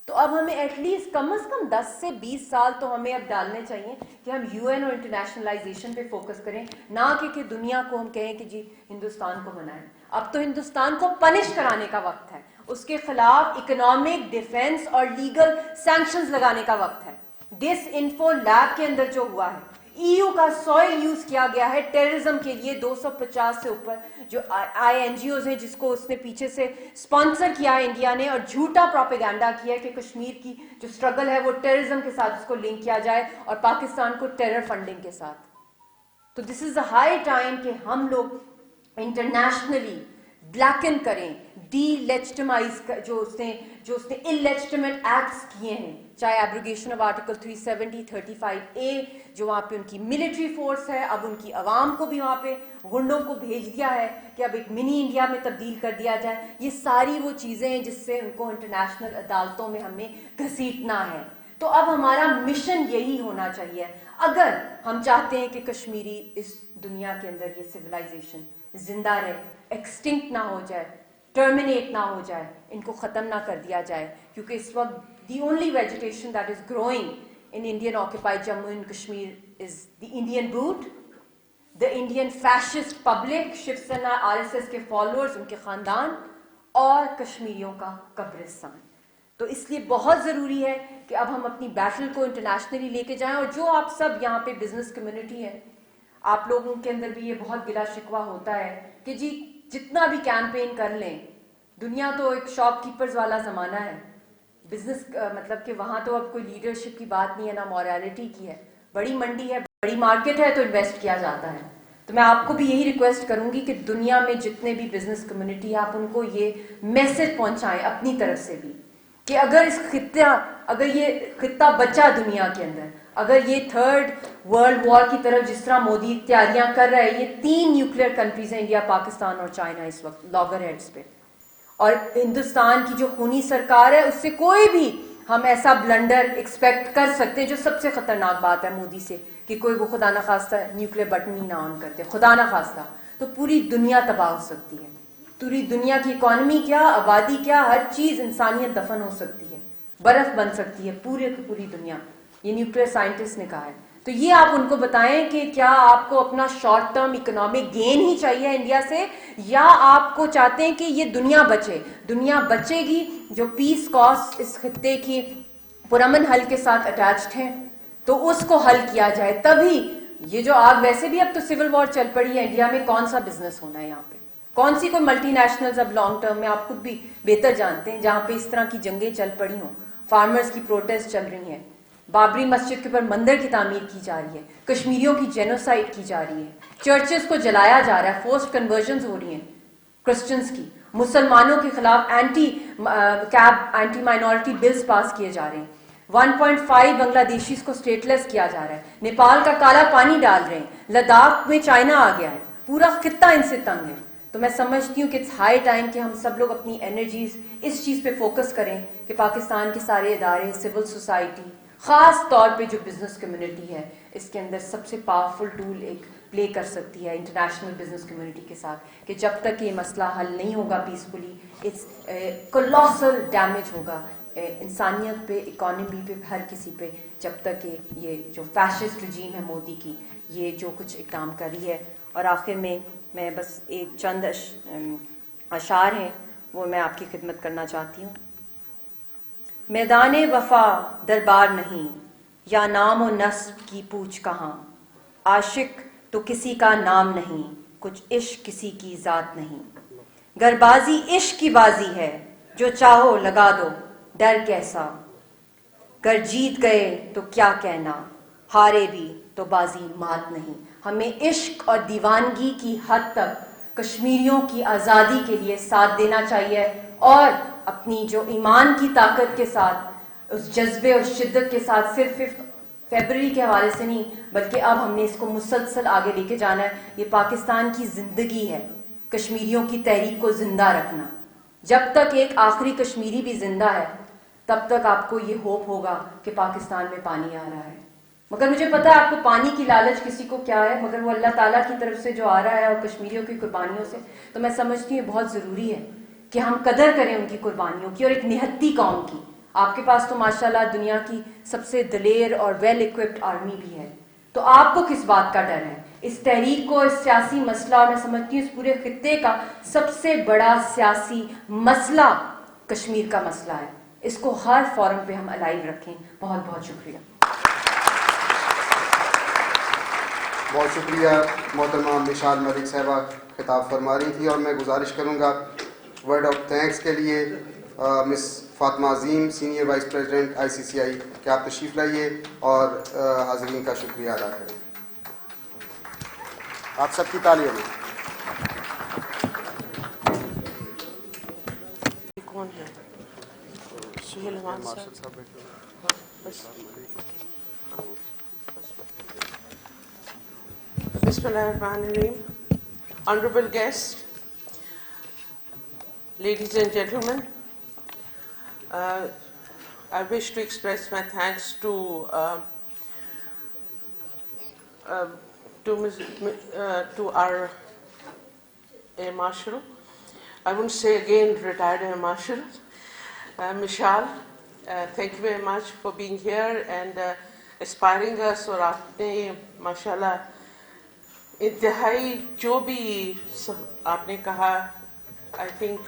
تو اب ہمیں ایٹ لیسٹ کم از کم 10 سے 20 سال تو ہمیں اب ڈالنے چاہیے کہ ہم UN اور انٹرنیشنلائزیشن پہ فوکس کریں، نہ کہ دنیا کو ہم کہیں کہ جی ہندوستان کو منائیں. اب تو ہندوستان کو پنش کرانے کا وقت ہے، اس کے خلاف اکنامک، ڈیفنس اور لیگل سینکشنز لگانے کا وقت ہے. ڈس انفو لیب کے اندر جو ہوا ہے، EU کا سوئل یوز کیا گیا ہے ٹیررزم کے لیے. 250 سے اوپر جو INGOs ہیں جس کو اس نے پیچھے سے اسپانسر کیا ہے انڈیا نے، اور جھوٹا پروپیگنڈا کیا ہے کہ کشمیر کی جو اسٹرگل ہے وہ ٹیررزم کے ساتھ اس کو لنک کیا جائے اور پاکستان کو ٹیرر فنڈنگ کے ساتھ. تو دس از اے ہائی ٹائم کہ ہم لوگ انٹرنیشنلی بلیکن کریں، ڈی لیجٹمائز جو اس نے اللیجٹمیٹ ایکٹس کیے ہیں، چاہے ایبروگیشن آف آرٹیکل 370 35A، جو وہاں پہ ان کی ملٹری فورس ہے، اب ان کی عوام کو بھی وہاں پہ گنڈوں کو بھیج دیا ہے کہ اب ایک منی انڈیا میں تبدیل کر دیا جائے. یہ ساری وہ چیزیں ہیں جس سے ان کو انٹرنیشنل عدالتوں میں ہمیں گھسیٹنا ہے. تو اب ہمارا مشن یہی ہونا چاہیے اگر ہم چاہتے ہیں کہ کشمیری اس دنیا کے اندر یہ سویلائزیشن زندہ رہے، ایکسٹنکٹ نہ ہو جائے، ٹرمینیٹ نہ ہو جائے، ان کو ختم نہ کر دیا جائے. کیونکہ اس وقت the only vegetation that is growing in Indian occupied Jammu and Kashmir is the Indian brute, the Indian fascist public، Shiv Sena RSS کے فالوورز، ان کے خاندان، اور کشمیریوں کا قبرستان. تو اس لیے بہت ضروری ہے کہ اب ہم اپنی بیٹل کو انٹرنیشنلی لے کے جائیں. اور جو آپ سب یہاں پہ بزنس کمیونٹی ہے، آپ لوگوں کے اندر بھی یہ بہت گلا شکوہ ہوتا ہے کہ جی جتنا بھی کیمپین کر لیں، دنیا تو ایک شاپ کیپرز والا زمانہ ہے. بزنس مطلب کہ وہاں تو اب کوئی لیڈرشپ کی بات نہیں ہے، نہ موریلٹی کی ہے. بڑی منڈی ہے، بڑی مارکیٹ ہے تو انویسٹ کیا جاتا ہے. تو میں آپ کو بھی یہی ریکویسٹ کروں گی کہ دنیا میں جتنے بھی بزنس کمیونٹی ہے، آپ ان کو یہ میسج پہنچائیں اپنی طرف سے بھی کہ اگر یہ خطہ بچا دنیا کے اندر، اگر یہ 3rd ورلڈ وار کی طرف جس طرح مودی تیاریاں کر رہا ہے، یہ 3 نیوکلیئر کنٹریز ہیں، انڈیا، پاکستان اور چائنا اس وقت لاگر ہیڈز پہ، اور ہندوستان کی جو خونی سرکار ہے، اس سے کوئی بھی ہم ایسا بلنڈر ایکسپیکٹ کر سکتے ہیں جو سب سے خطرناک بات ہے مودی سے، کہ کوئی وہ خدا نخواستہ نیوکلیئر بٹن ہی نہ آن کرتے، خدا نخواستہ، تو پوری دنیا تباہ ہو سکتی ہے. پوری دنیا کی اکانومی کیا، آبادی کیا، ہر چیز، انسانیت دفن ہو سکتی ہے، برف بن سکتی ہے پوری دنیا. یہ نیوکلیئر سائنٹسٹ نے کہا ہے. تو یہ آپ ان کو بتائیں کہ کیا آپ کو اپنا شارٹ ٹرم اکنامک گین ہی چاہیے انڈیا سے، یا آپ کو چاہتے ہیں کہ یہ دنیا بچے. دنیا بچے گی جو پیس کاز اس خطے کی پرامن حل کے ساتھ اٹیچڈ ہیں، تو اس کو حل کیا جائے. تبھی یہ جو آگ، ویسے بھی اب تو سول وار چل پڑی ہے انڈیا میں، کون سا بزنس ہونا ہے یہاں پہ، کون سی کوئی ملٹی نیشنلز اب لانگ ٹرم میں، آپ خود بھی بہتر جانتے ہیں، جہاں پہ اس طرح کی جنگیں چل پڑی ہوں، فارمرز کی پروٹیسٹ چل رہی ہیں، بابری مسجد کے اوپر مندر کی تعمیر کی جا رہی ہے، کشمیریوں کی جینوسائڈ کی جا رہی ہے، چرچز کو جلایا جا رہا ہے، فورسڈ کنورژنز ہو رہی ہیں کرسچنز کی، مسلمانوں کے خلاف اینٹی مائنورٹی بلز پاس کیے جا رہے ہیں، 1.5 بنگلہ دیشیز کو اسٹیٹ لیس کیا جا رہا ہے، نیپال کا کالا پانی ڈال رہے ہیں، لداخ میں چائنا آ گیا ہے، پورا خطہ ان سے تنگ ہے. تو میں سمجھتی ہوں کہ اٹس ہائی ٹائم کہ ہم سب لوگ اپنی انرجیز اس چیز پہ فوکس کریں کہ پاکستان کے سارے ادارے، سول سوسائٹی خاص طور پہ جو بزنس کمیونٹی ہے اس کے اندر سب سے پاورفل ٹول ایک پلے کر سکتی ہے انٹرنیشنل بزنس کمیونٹی کے ساتھ، کہ جب تک یہ مسئلہ حل نہیں ہوگا پیسفلی، اٹس کولوسل ڈیمیج ہوگا انسانیت پہ، اکانومی پہ، ہر کسی پہ، جب تک یہ جو فیشسٹ رجیم ہے مودی کی یہ جو کچھ اقدام کر رہی ہے. اور آخر میں بس ایک چند اشعار ہیں وہ میں آپ کی خدمت کرنا چاہتی ہوں. میدان وفا دربار نہیں، یا نام و نسب کی پوچھ کہاں، عاشق تو کسی کا نام نہیں، کچھ عشق کسی کی ذات نہیں. گر بازی عشق کی بازی ہے، جو چاہو لگا دو، ڈر کیسا. گر جیت گئے تو کیا کہنا، ہارے بھی تو بازی مات نہیں. ہمیں عشق اور دیوانگی کی حد تک کشمیریوں کی آزادی کے لیے ساتھ دینا چاہیے، اور اپنی جو ایمان کی طاقت کے ساتھ، اس جذبے اور شدت کے ساتھ، صرف 5 فیبرری کے حوالے سے نہیں بلکہ اب ہم نے اس کو مسلسل آگے لے کے جانا ہے. یہ پاکستان کی زندگی ہے، کشمیریوں کی تحریک کو زندہ رکھنا. جب تک ایک آخری کشمیری بھی زندہ ہے تب تک آپ کو یہ ہوپ ہوگا کہ پاکستان میں پانی آ رہا ہے. مگر مجھے پتا ہے آپ کو پانی کی لالچ کسی کو کیا ہے، مگر وہ اللہ تعالیٰ کی طرف سے جو آ رہا ہے اور کشمیریوں کی قربانیوں سے. تو میں سمجھتی ہوں یہ بہت ضروری ہے کہ ہم قدر کریں ان کی قربانیوں کی، اور ایک نہتی قوم کی. آپ کے پاس تو ماشاءاللہ دنیا کی سب سے دلیر اور ویل اکوپڈ آرمی بھی ہے، تو آپ کو کس بات کا ڈر ہے؟ اس تحریک کو، اس سیاسی مسئلہ، اور میں سمجھتی ہوں اس پورے خطے کا سب سے بڑا سیاسی مسئلہ کشمیر کا مسئلہ ہے. اس کو ہر فورم پہ ہم الائیو رکھیں. بہت بہت شکریہ. بہت شکریہ محترمہ مشال ملک صاحبہ خطاب فرما رہی تھی، اور میں گزارش کروں گا ورڈ آف تھینکس کے لیے مس فاطمہ عظیم، سینئر وائس پریزیڈنٹ ICCI، کہ آپ تشریف لائیے اور حاضرین کا شکریہ ادا کریں. آپ سب کی تالیوں میں. کون ہے؟ سہیل امان صاحب. Bismillahirrahmanirrahim. Honorable guests, ladies and gentlemen, I wish to express my thanks to our Air Marshal. I won't say again retired Air Marshal, Mishal. Thank you very much for being here and inspiring us. اور آپ نے ماشاءاللہ انتہائی جو بھی آپ نے کہا, I think